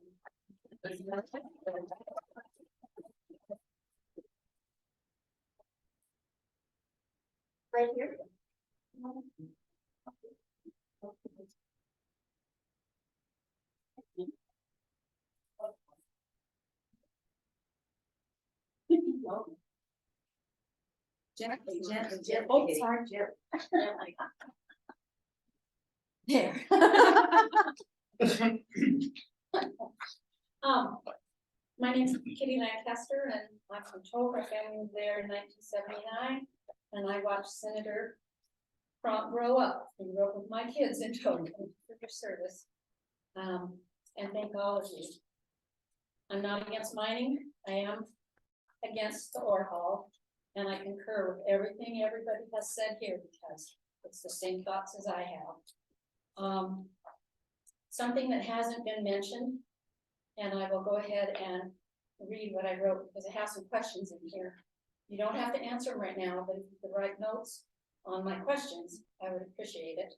Right here. Gently, gently, gently. Oh, sorry, gently. There. My name's Kitty Lancaster, and I'm from Toll. My family was there in 1979, and I watched Senator Trump grow up. He grew up with my kids in Toll for your service. And thank all of you. I'm not against mining. I am against the ore haul, and I concur with everything everybody has said here because it's the same thoughts as I have. Something that hasn't been mentioned, and I will go ahead and read what I wrote because it has some questions in here. You don't have to answer them right now, but if you could write notes on my questions, I would appreciate it.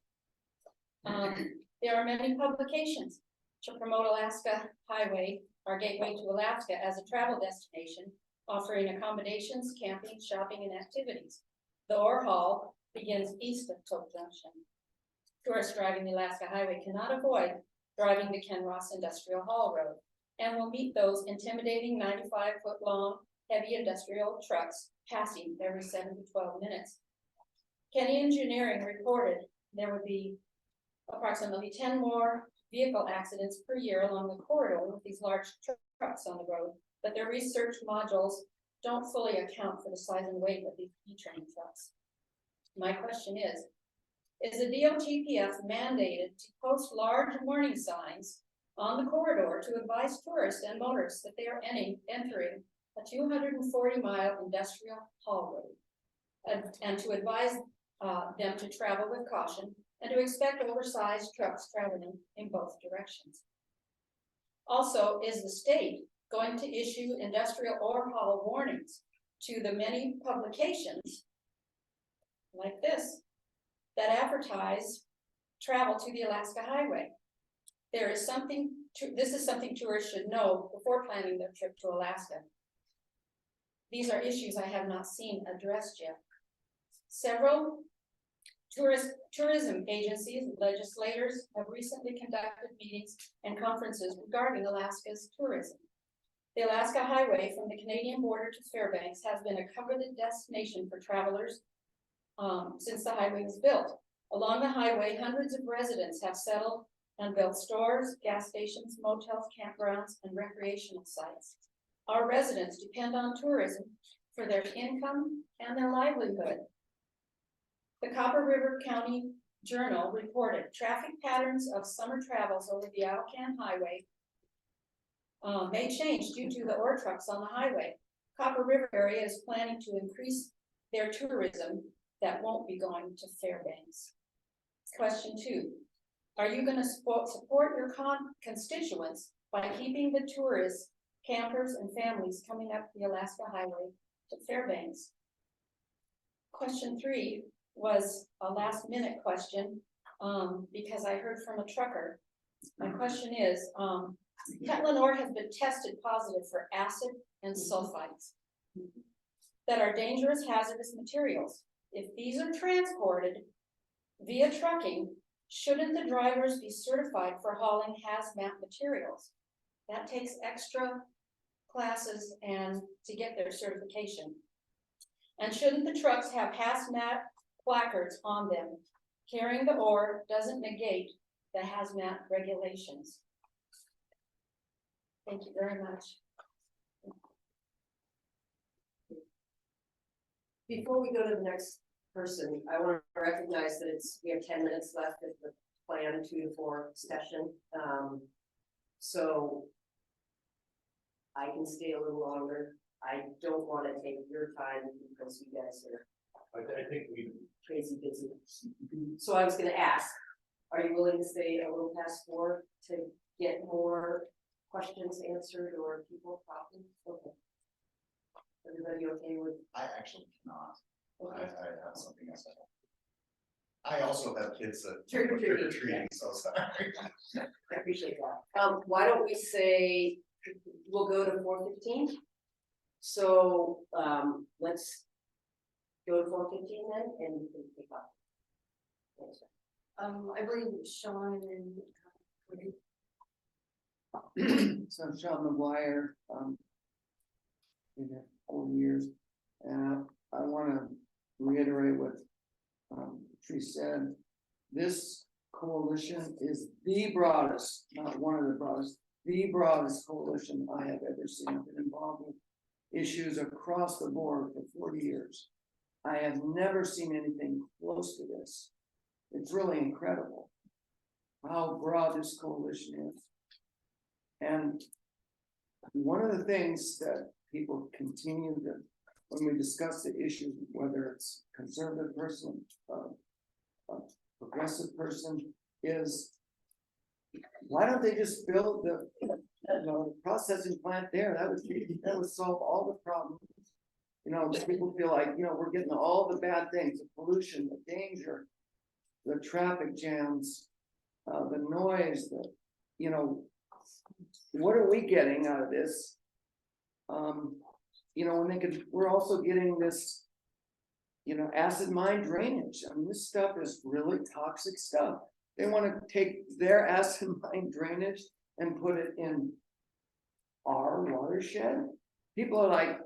There are many publications to promote Alaska Highway, our gateway to Alaska, as a travel destination, offering accommodations, camping, shopping, and activities. The ore haul begins east of Tote Junction. Tourists driving the Alaska Highway cannot avoid driving the Ken Ross Industrial Haul Road and will meet those intimidating 95-foot long heavy industrial trucks passing every 7 to 12 minutes. Kenny Engineering reported there would be approximately 10 more vehicle accidents per year along the corridor with these large trucks on the road, but their research modules don't fully account for the size and weight of these E-train trucks. My question is the DOTPF mandated to post large warning signs on the corridor to advise tourists and motorists that they are entering a 240-mile industrial haul road, and to advise them to travel with caution and to expect oversized trucks traveling in both directions? Also, is the state going to issue industrial ore haul warnings to the many publications like this that advertise travel to the Alaska Highway? This is something tourists should know before planning their trip to Alaska. These are issues I have not seen addressed yet. Several tourism agencies and legislators have recently conducted meetings and conferences regarding Alaska's tourism. The Alaska Highway from the Canadian border to Fairbanks has been a coveted destination for travelers since the highway was built. Along the highway, hundreds of residents have settled and built stores, gas stations, motels, campgrounds, and recreational sites. Our residents depend on tourism for their income and their livelihood. The Copper River County Journal reported traffic patterns of summer travels over the Alcan Highway may change due to the ore trucks on the highway. Copper River area is planning to increase their tourism that won't be going to Fairbanks. Question 2, are you going to support your constituents by keeping the tourists, campers, and families coming up the Alaska Highway to Fairbanks? Question 3 was a last minute question because I heard from a trucker. My question is, Hetland ore has been tested positive for acid and sulfides that are dangerous hazardous materials. If these are transported via trucking, shouldn't the drivers be certified for hauling hazmat materials? That takes extra classes and to get their certification. And shouldn't the trucks have hazmat placards on them? Carrying the ore doesn't negate the hazmat regulations. Thank you very much. Before we go to the next person, I want to recognize that we have 10 minutes left of the plan 2 to 4 session. So I can stay a little longer. I don't want to take your time because you guys are I think we. crazy busy. So I was gonna ask, are you willing to stay a little past 4 to get more questions answered or people talking? Okay. Everybody okay with? I actually cannot. I Okay. have something else. I also have kids that Trick or treating, treating, so sorry. I appreciate that. Why don't we say, we'll go to 4:15? So, let's go to 4:15 then, and you can pick up. Thanks. I believe Sean and So Sean McGuire, been here 4 years, and I wanna reiterate what, Patrice said. This coalition is the broadest, not one of the broadest, the broadest coalition I have ever seen. I've been involved with issues across the board for 40 years. I have never seen anything close to this. It's really incredible how broad this coalition is. And one of the things that people continue to, when we discuss the issues, whether it's conservative person, progressive person, is why don't they just build the, processing plant there? That would solve all the problems. People feel like, we're getting all the bad things, the pollution, the danger, the traffic jams, the noise, what are we getting out of this? When we're also getting this, acid mine drainage. I mean, this stuff is really toxic stuff. They want to take their acid mine drainage and put it in our watershed. People are like,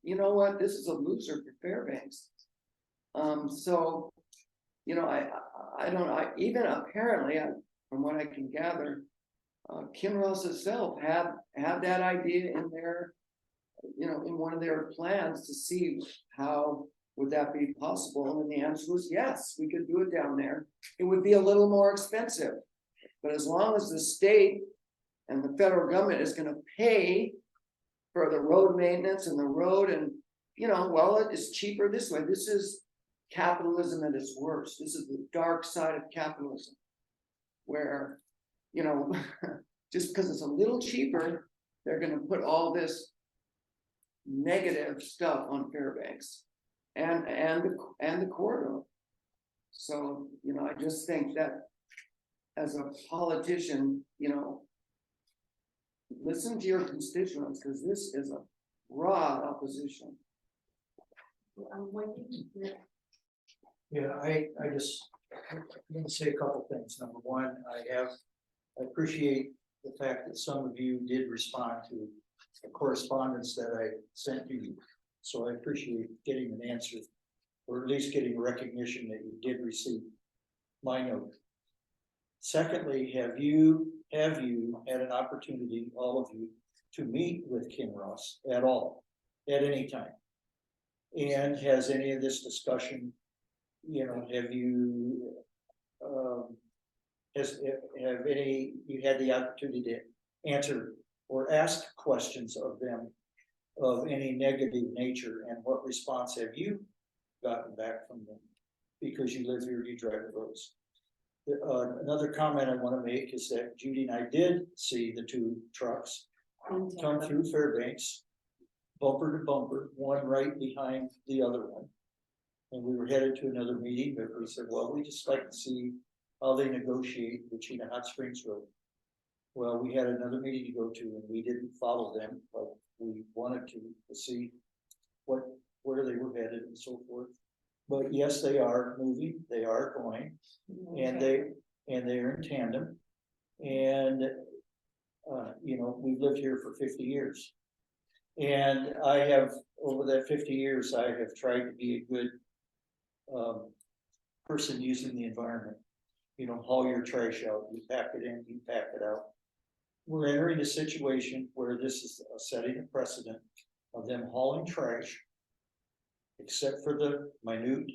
you know what? This is a loser for Fairbanks. Even apparently, from what I can gather, Kinross itself had that idea in their, in one of their plans to see how would that be possible. And the answer was yes, we could do it down there. It would be a little more expensive, but as long as the state and the federal government is going to pay for the road maintenance and the road, and it's cheaper this way. This is capitalism at its worst. This is the dark side of capitalism, where just because it's a little cheaper, they're going to put all this negative stuff on Fairbanks and the corridor. So I just think that as a politician, listen to your constituents, because this is a broad opposition. Yeah, I want to say a couple things. Number one, I appreciate the fact that some of you did respond to the correspondence that I sent you. So I appreciate getting an answer, or at least getting recognition that you did receive my note. Secondly, have you had an opportunity, all of you, to meet with Kinross at all, at any time? And has any of this discussion, have you, you had the opportunity to answer or ask questions of them of any negative nature, and what response have you gotten back from them? Because you live here, you drive the roads. Another comment I want to make is that Judy and I did see the 2 trucks come through Fairbanks, bumper to bumper, one right behind the other one. And we were headed to another meeting, but we said, well, we just like to see how they negotiate between Hot Springs Road. Well, we had another meeting to go to, and we didn't follow them, but we wanted to see where they were headed and so forth. But yes, they are moving, they are going, and they are in tandem. And we've lived here for 50 years. And I have, over that 50 years, I have tried to be a good person using the environment. Haul your trash out, you pack it in, you pack it out. we're entering a situation where this is setting a precedent of them hauling trash, except for the minute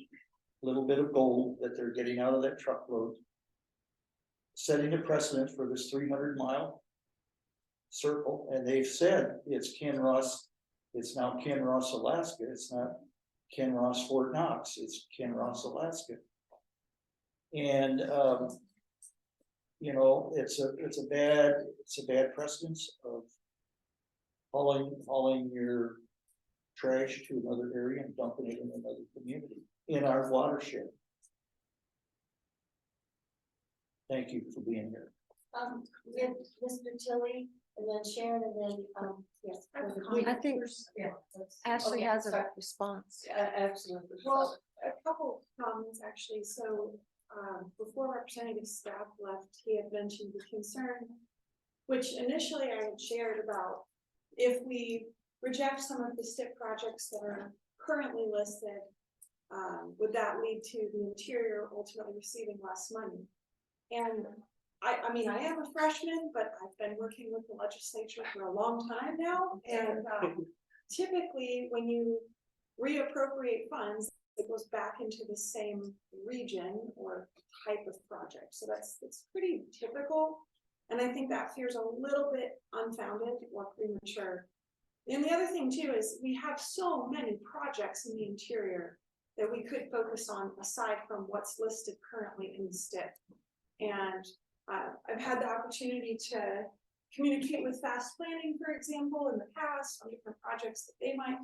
little bit of gold that they're getting out of that truckload, setting a precedent for this 300-mile circle, and they've said it's Kinross, it's now Kinross, Alaska, it's not Kinross, Fort Knox, it's Kinross, Alaska. And, you know, it's a bad precedence of hauling your trash to another area and dumping it in another community in our watershed. Thank you for being here. We have Mr. Tilly and then Sharon and then, yes. I think Ashley Okay, has a sorry. response. Absolutely. Well, a couple comments actually, so, before Representative Staff left, he had mentioned the concern, which initially I had shared about if we reject some of the STIP projects that are currently listed, would that lead to the interior ultimately receiving less money? And I mean, I am a freshman, but I've been working with the legislature for a long time now, and typically when you reappropriate funds, it goes back into the same region or type of project. So it's pretty typical. And I think that fear is a little bit unfounded or premature. And the other thing too is we have so many projects in the interior that we could focus on aside from what's listed currently in the STIP. And I've had the opportunity to communicate with Fast Planning, for example, in the past on different projects that they might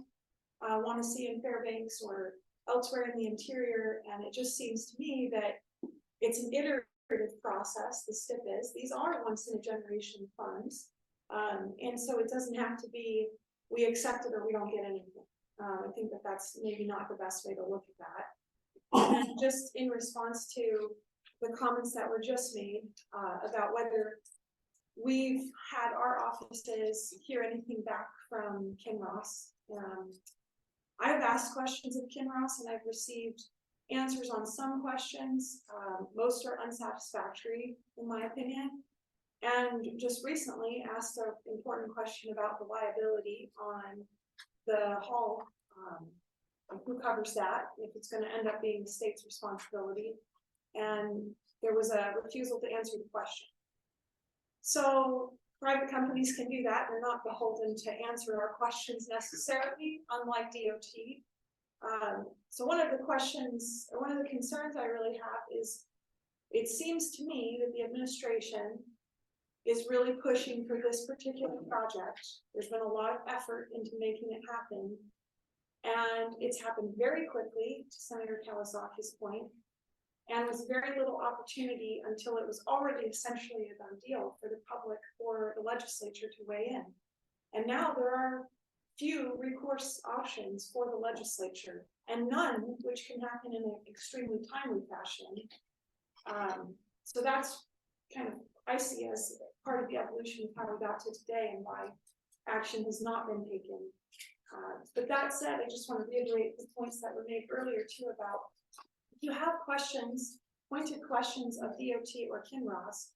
want to see in Fairbanks or elsewhere in the interior. And it just seems to me that it's an iterative process, the STIP is. These are once in a generation funds. And so it doesn't have to be, we accept it or we don't get anything. I think that that's maybe not the best way to look at that. And then just in response to the comments that were just made about whether we've had our offices hear anything back from Kinross. I've asked questions of Kinross and I've received answers on some questions. Most are unsatisfactory in my opinion. And just recently asked an important question about the liability on the haul. Who covers that if it's going to end up being the state's responsibility? And there was a refusal to answer the question. So private companies can do that. They're not beholden to answer our questions necessarily, unlike DOT. So one of the questions, or one of the concerns I really have is, it seems to me that the administration is really pushing for this particular project. There's been a lot of effort into making it happen. And it's happened very quickly, to Senator Kawasaki's point, and with very little opportunity until it was already essentially a done deal for the public or the legislature to weigh in. And now there are few recourse options for the legislature, and none which can happen in an extremely timely fashion. So that's kind of, I see as part of the evolution of how we got to today and why action has not been taken. But that said, I just want to reiterate the points that were made earlier too about, if you have questions, pointed questions of DOT or Kinross,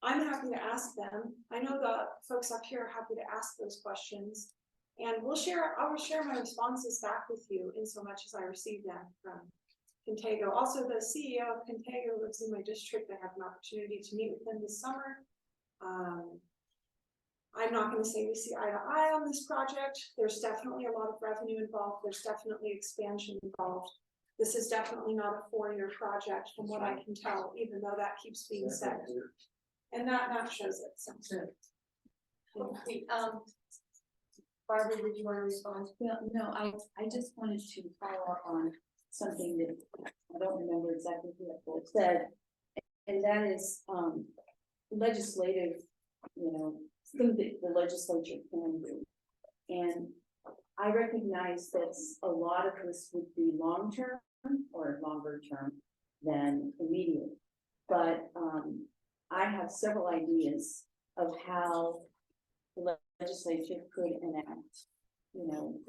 I'm happy to ask them. I know the folks up here are happy to ask those questions, and I will share my responses back with you in so much as I receive them from Contago. Also, the CEO of Contago lives in my district. I have an opportunity to meet with them this summer. I'm not going to say we see eye to eye on this project. There's definitely a lot of revenue involved. There's definitely expansion involved. This is definitely not a 4-year project from what I can tell, even though that keeps being said. And that shows it. So. Okay, Barbara, did you want to respond? Well, no, I just wanted to follow up on something that I don't remember exactly who it said, and that is legislative, thing that the legislature can do. And I recognize that a lot of this would be long-term or longer term than immediate, but I have several ideas of how the legislature could enact,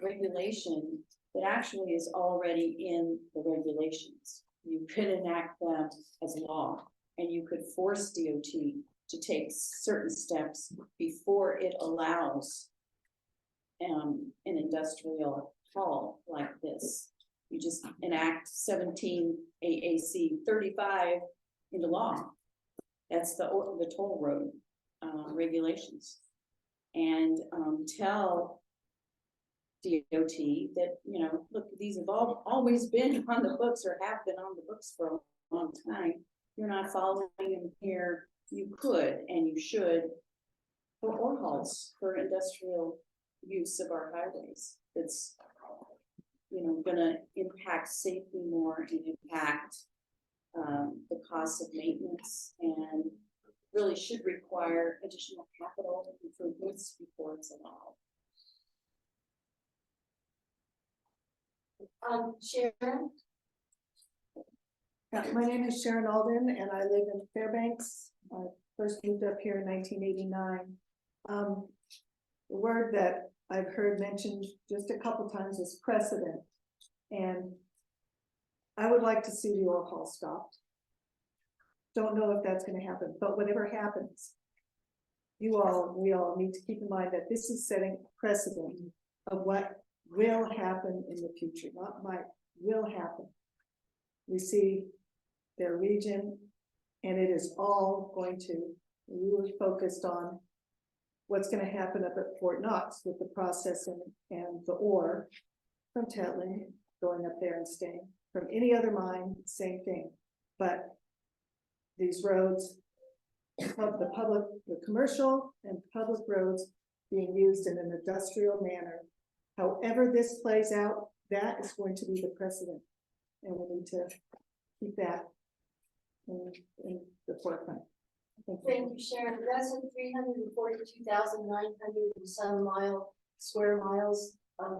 regulation that actually is already in the regulations. You could enact them as law, and you could force DOT to take certain steps before it allows an industrial hall like this. You just enact 17 AAC 35 into law. That's the toll road regulations. And tell DOT that, you know, look, these have always been on the books or have been on the books for a long time. You're not following them here. You could and you should for halls for industrial use of our highways. It's, you know, gonna impact safety more and impact the cost of maintenance, and really should require additional capital improvements before it's allowed. Sharon? My name is Sharon Alden and I live in Fairbanks. I first moved up here in 1989. The word that I've heard mentioned just a couple times is precedent. And I would like to see the oil hall stopped. Don't know if that's going to happen, but whatever happens, we all need to keep in mind that this is setting a precedent of what will happen in the future, not might, will happen. We see their region, and it is all going to, we were focused on what's going to happen up at Fort Knox with the processing and the ore from Tetley going up there and staying. From any other mine, same thing. But these roads, the commercial and public roads being used in an industrial manner, however this plays out, that is going to be the precedent. And we need to keep that in the forefront. Thank you, Sharon. That's in 342,900 and some square miles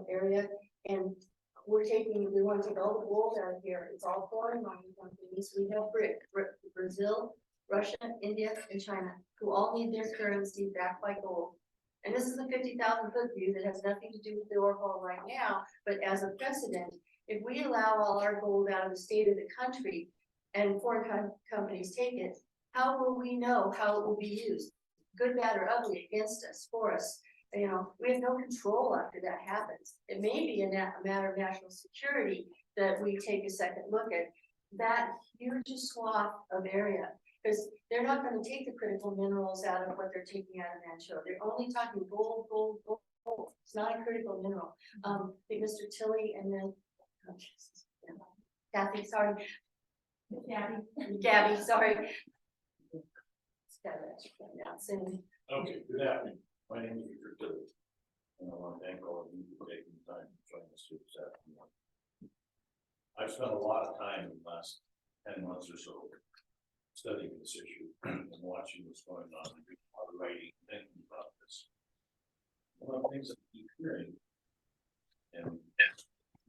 area. And we want to take all the gold out of here. It's all foreign mining companies. We have Brazil, Russia, India, and China, who all need their currency backed by gold. And this is a 50,000-foot view that has nothing to do with the ore hall right now, but as a precedent, if we allow all our gold out of the state of the country and foreign companies take it, how will we know how it will be used? Good, bad, or ugly, against us, for us. You know, we have no control after that happens. It may be a matter of national security that we take a second look at that huge swath of area, because they're not going to take the critical minerals out of what they're taking out of Manh Choh. They're only talking gold, gold, gold. It's not a critical mineral. I think Mr. Tilley and then Kathy, sorry. Gabby, sorry. Okay, good afternoon. My name is Richard Tilley, and I want to thank all of you for taking the time to join us here this afternoon. I've spent a lot of time in the last 10 months or so studying this issue and watching what's going on, and reading a lot of writing, thinking about this. One of the things that I keep hearing, and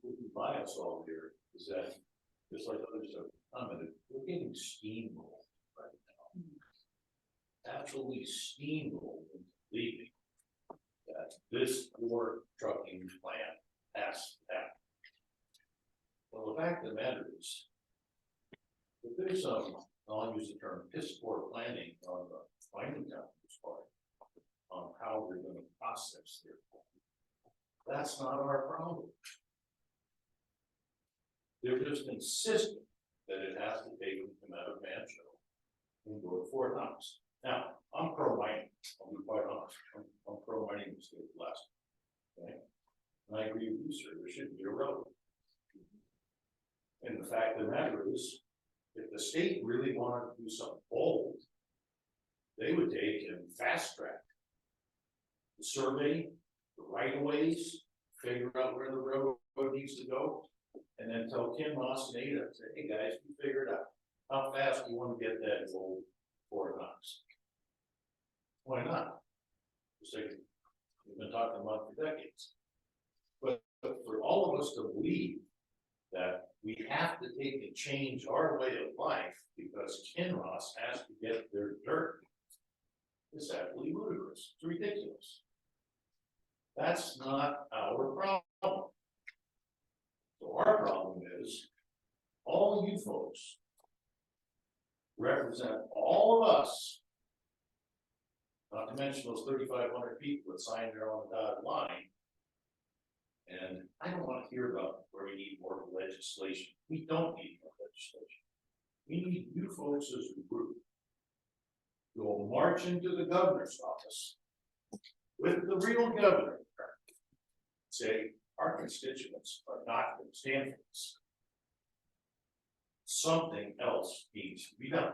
what we bias all here, is that just like others have commented, we're getting steamrolled right now. Absolutely steamrolled into believing that this ore trucking plant has to happen. Well, the fact of the matter is, if there's some, I'll use the term piss poor planning on the mining company's part on how we're going to process their ore, that's not our problem. They're just insisting that it has to take them out of Manh Choh and go to Fort Knox. Now, I'm pro-mining, I'll be quite honest. I'm pro-mining in the state of Alaska. Okay? And I agree with you, sir, there should be a road. And the fact of the matter is, if the state really wanted to do something bold, they would take and fast track the survey, the right of ways, figure out where the road needs to go, and then tell Ken Moss and Ada, say, hey guys, we figured out how fast you want to get that gold Fort Knox. Why not? Just like we've been talking about for decades. But for all of us to believe that we have to take and change our way of life because Kinross has to get their dirt, it's absolutely ludicrous. It's ridiculous. That's not our problem. So our problem is all you folks represent all of us Not to mention those 3,500 people that signed their own dotted line. And I don't want to hear about where we need more legislation. We don't need more legislation. We need you folks as a group. Go march into the governor's office with the real governor. Say, our constituents are not going to stand for this. Something else needs to be done.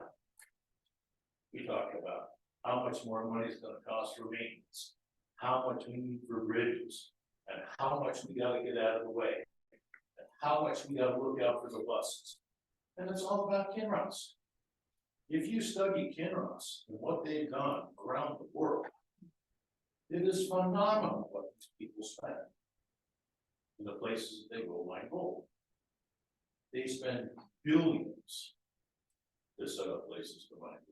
We talk about how much more money is going to cost for maintenance, how much we need for bridges, and how much we got to get out of the way, and how much we got to look out for the buses. And it's all about Kinross. If you study Kinross and what they've done around the world, it is phenomenal what these people spend in the places that they go mine gold. They spend billions to set up places to mine gold.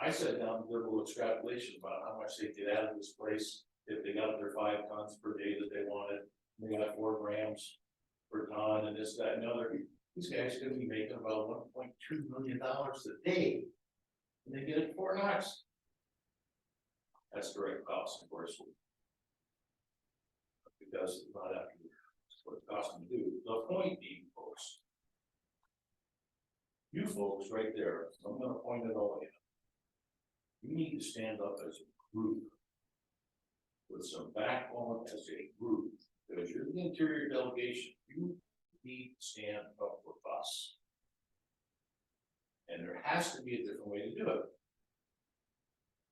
I sat down and did a little extrapolation about how much they get out of this place if they got their 5 tons per day that they wanted. They got 4 grams per ton and this, that, and the other. These guys are gonna be making about $1.2 million a day. And they get it 4 knots. That's direct cost, of course. Because it's not after what it costs them to do. The point being, folks, you folks right there, I'm gonna point it all out. You need to stand up as a group with some backbone as a group, because you're the Interior Delegation. You need to stand up for us. And there has to be a different way to do it.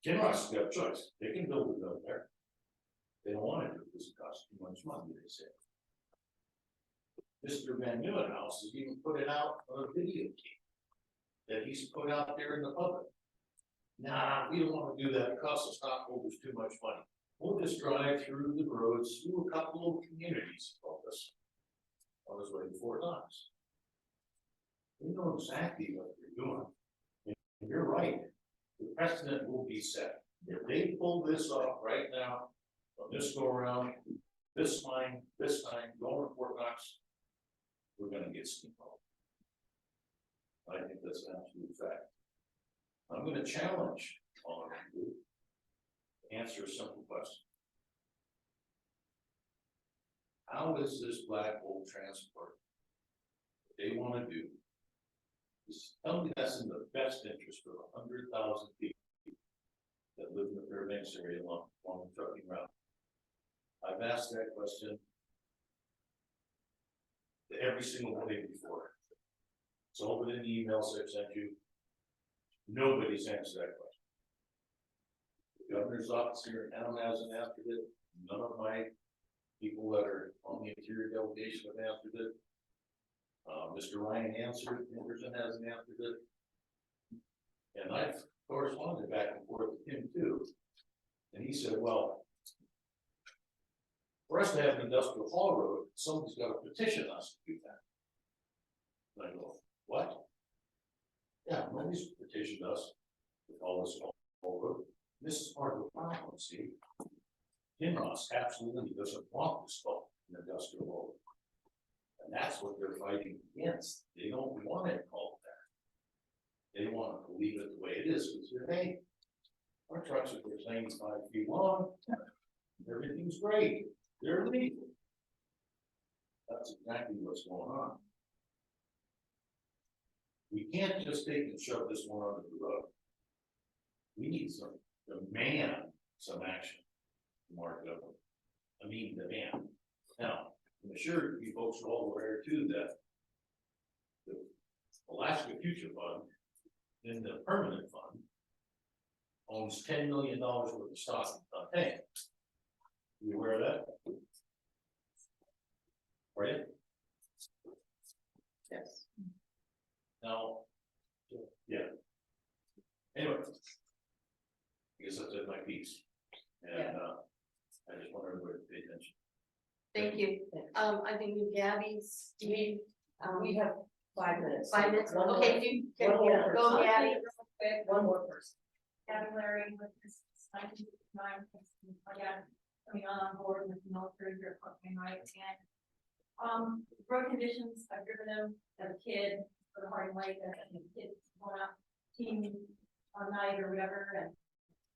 Kinross has got a choice. They can build a mill there. They don't want to do it because it costs too much money, they say. Mr. Van Nieuwenhuis has even put it out on a video game that he's put out there in the public. Nah, we don't want to do that. It costs the stockholders too much money. We'll just drive through the roads, through a couple of communities, focus on his way to Fort Knox. We know exactly what they're doing. And you're right. The precedent will be set. If they pull this off right now, on this go around, this line, going to Fort Knox, we're gonna get steamrolled. I think that's an absolute fact. I'm gonna challenge all of you to answer a simple question. How is this black hole transport what they wanna do? Just tell me that's in the best interest of 100,000 people that live in the Fairbanks area along the trucking route. I've asked that question to every single one before. It's open in the emails I've sent you. Nobody's answered that question. The governor's office here in town hasn't answered it. None of my people that are on the Interior Delegation have answered it. Mr. Ryan answered, Anderson hasn't answered it. And I've corresponded back and forth with him too. And he said, well, for us to have an industrial haul road, somebody's got to petition us to do that. And I go, what? Yeah, nobody's petitioned us to call this haul road. This is part of the problem, see? Kinross absolutely doesn't want this called an industrial haul road. And that's what they're fighting against. They don't want it called that. They want to leave it the way it is, because they're, hey, our trucks are 95 feet long, everything's great, they're legal. That's exactly what's going on. We can't just take and shove this one under the rug. We need some demand, some action from our government. I mean, demand. Now, I'm sure you folks are all aware too that the Alaska Future Fund in the permanent fund owns $10 million worth of stock in Tank. You aware of that? Are you? Yes. Now, yeah. Anyway, I guess that's my piece. And I just want everybody to pay attention. Thank you. I think Gabby's, we have 5 minutes. 5 minutes. One Okay, more- you one more can go, person. Gabby, real quick. One more person. And Larry with this 1959, again, coming on board with the military here at Fort Wayne, right? And road conditions, I've driven them as a kid, for the Harding Lake, as a kid, going out team on night or whatever, and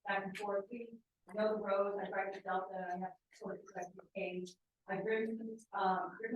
back and forth. I know the roads, I drive to Delta, I have sort of corrected age. I've driven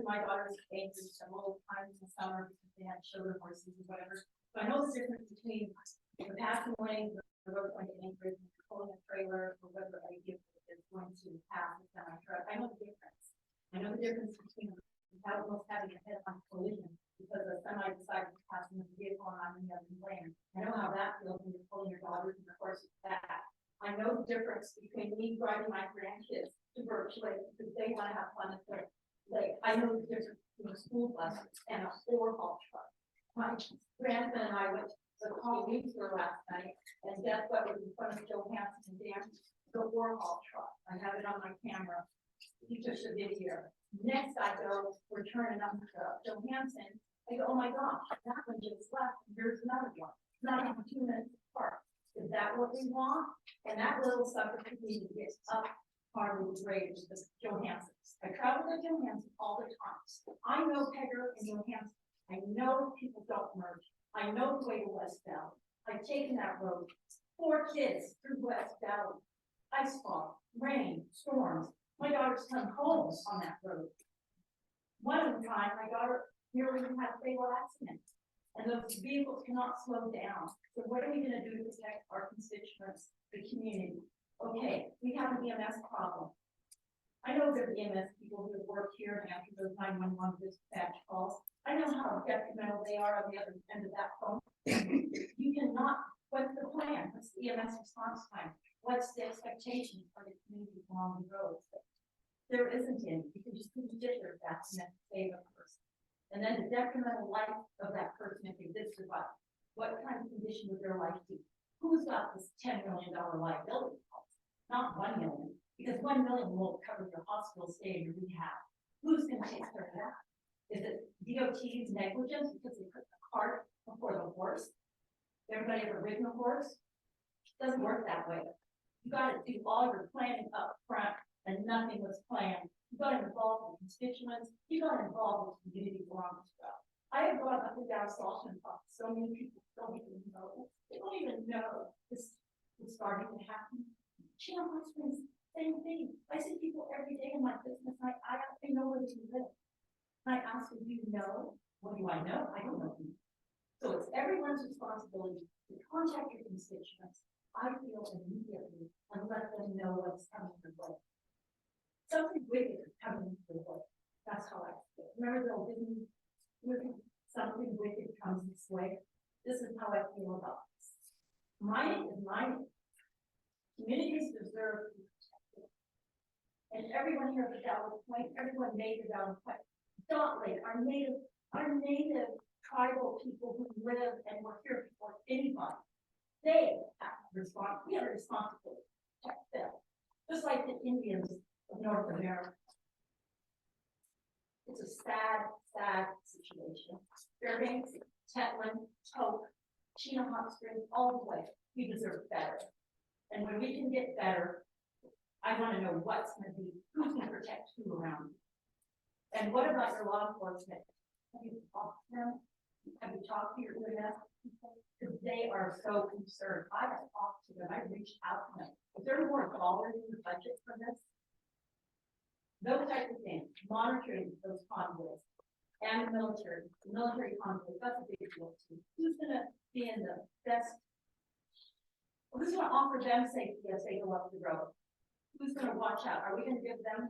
my daughter's acres several times in the summer because they had shoulder horses or whatever. So I know the difference between the passing lane, the road going to Anchorage, and pulling a trailer, or whether a vehicle is going to pass a semi truck. I know the difference. I know the difference between almost having a head-on collision because a semi decides to pass another vehicle on the other lane. I know how that feels when you're pulling your daughters in the horse's back. I know the difference between me driving my grandkids to Birch Lake because they want to have fun at the lake. I know the difference between a school bus and a four-haul truck. My grandson and I went to the Halloween store last night, and guess what was in front of Johansson Dam? The four-haul truck. I have it on my camera. He took the video. Next I go, we're turning up to Johansson. I go, oh my gosh, that one just left. There's another one. Not even 2 minutes apart. Is that what we want? And that little sucker needs to get up part of the grade to the Johansson's. I travel to Johansson all the time. I know Pegger and Johansson. I know people don't merge. I know the way to West Valley. I've taken that road. 4 kids through West Valley. Ice fall, rain, storms. My daughter's come home on that road. One of the time, my daughter nearly had a fatal accident. And those vehicles cannot slow down. So what are we gonna do to protect our constituents, the community? Okay, we have an EMS problem. I know there are EMS people who work here and after those 911 dispatch calls. I know how detrimental they are on the other end of that phone. You cannot, what's the plan? What's the EMS response time? What's the expectation for the community along the road? There isn't any, because you couldn't get there fast enough to save a person. And then the detrimental life of that person if they did survive. What kind of condition would their life be? Who's got this $10 million liability policy? Not 1 million, because 1 million won't cover your hospital stay and your rehab. Who's gonna take care of that? Is it DOT's negligence because they put the cart before the horse? Everybody ever ridden a horse? It doesn't work that way. You gotta do all your planning up front and nothing was planned. You got to involve the constituents. You got to involve the community around as well. I have gone up and down Salton Park. So many people don't even know. They don't even know this is starting to happen. Channel Hot Springs, same thing. I see people every day in my business. I actually know where they live. And I ask them, do you know? What do I know? I don't know. So it's everyone's responsibility to contact your constituents. I feel immediately and let them know what's coming their way. Something wicked is coming into the world. That's how I feel. Remember the old Disney movie, something wicked comes this way. This is how I feel about this. Mining is mining. Communities deserve to be protected. And everyone here at the Dallas Point, everyone made the Dallas Point. Dot Lake, our native tribal people who live and were here before anybody. They have to respond. We have a responsibility to protect them. Just like the Indians of North America. It's a sad, sad situation. Fairbanks, Tetlin, Toke, Chino Hot Springs, all the way. We deserve better. And when we can get better, I want to know what's going to be, who's going to protect who around you. And what about your law enforcement? Have you talked to them? Have you talked to your EMS people? Because they are so concerned. I've talked to them. I've reached out to them. Is there more dollars in the budget for this? Those types of things, monitoring those convoys and military convoys, that's a big deal too. Who's gonna be in the best? Who's gonna offer them safety as they go up the road? Who's gonna watch out? Are we gonna give them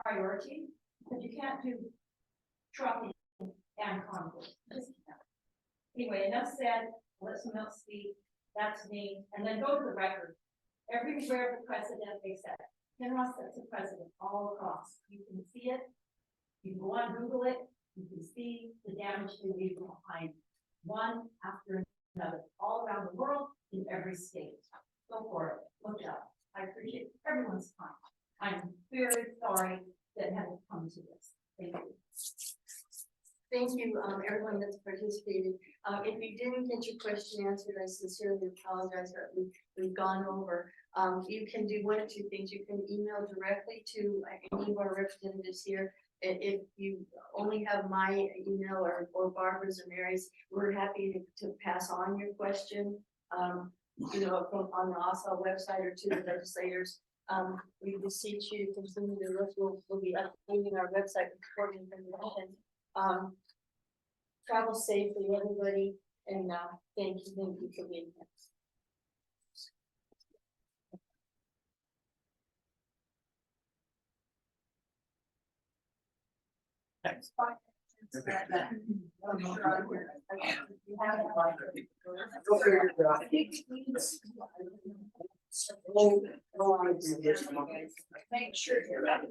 priority? Because you can't do trucking and convoys. Just can't. Anyway, enough said. Let someone else speak. That's me. And then go to the record. Everywhere the precedent they set. Kinross sets a precedent all across. You can see it. You can go on Google it. You can see the damage they leave behind, one after another, all around the world, in every state. Go for it. Look it up. I appreciate everyone's time. I'm very sorry that had to come to this. Thank you. Thank you, everyone that's participated. If you didn't get your question answered, I sincerely apologize that we've gone over. You can do one of two things. You can email directly to any of our representatives here. If you only have my email or Barbara's or Mary's, we're happy to pass on your question. you know, from on the ASAH website or to the legislators. We beseech you to continue to look, we'll be updating our website with important information. Travel safely, everybody, and thank you for being here. Thanks. Make sure you're ready.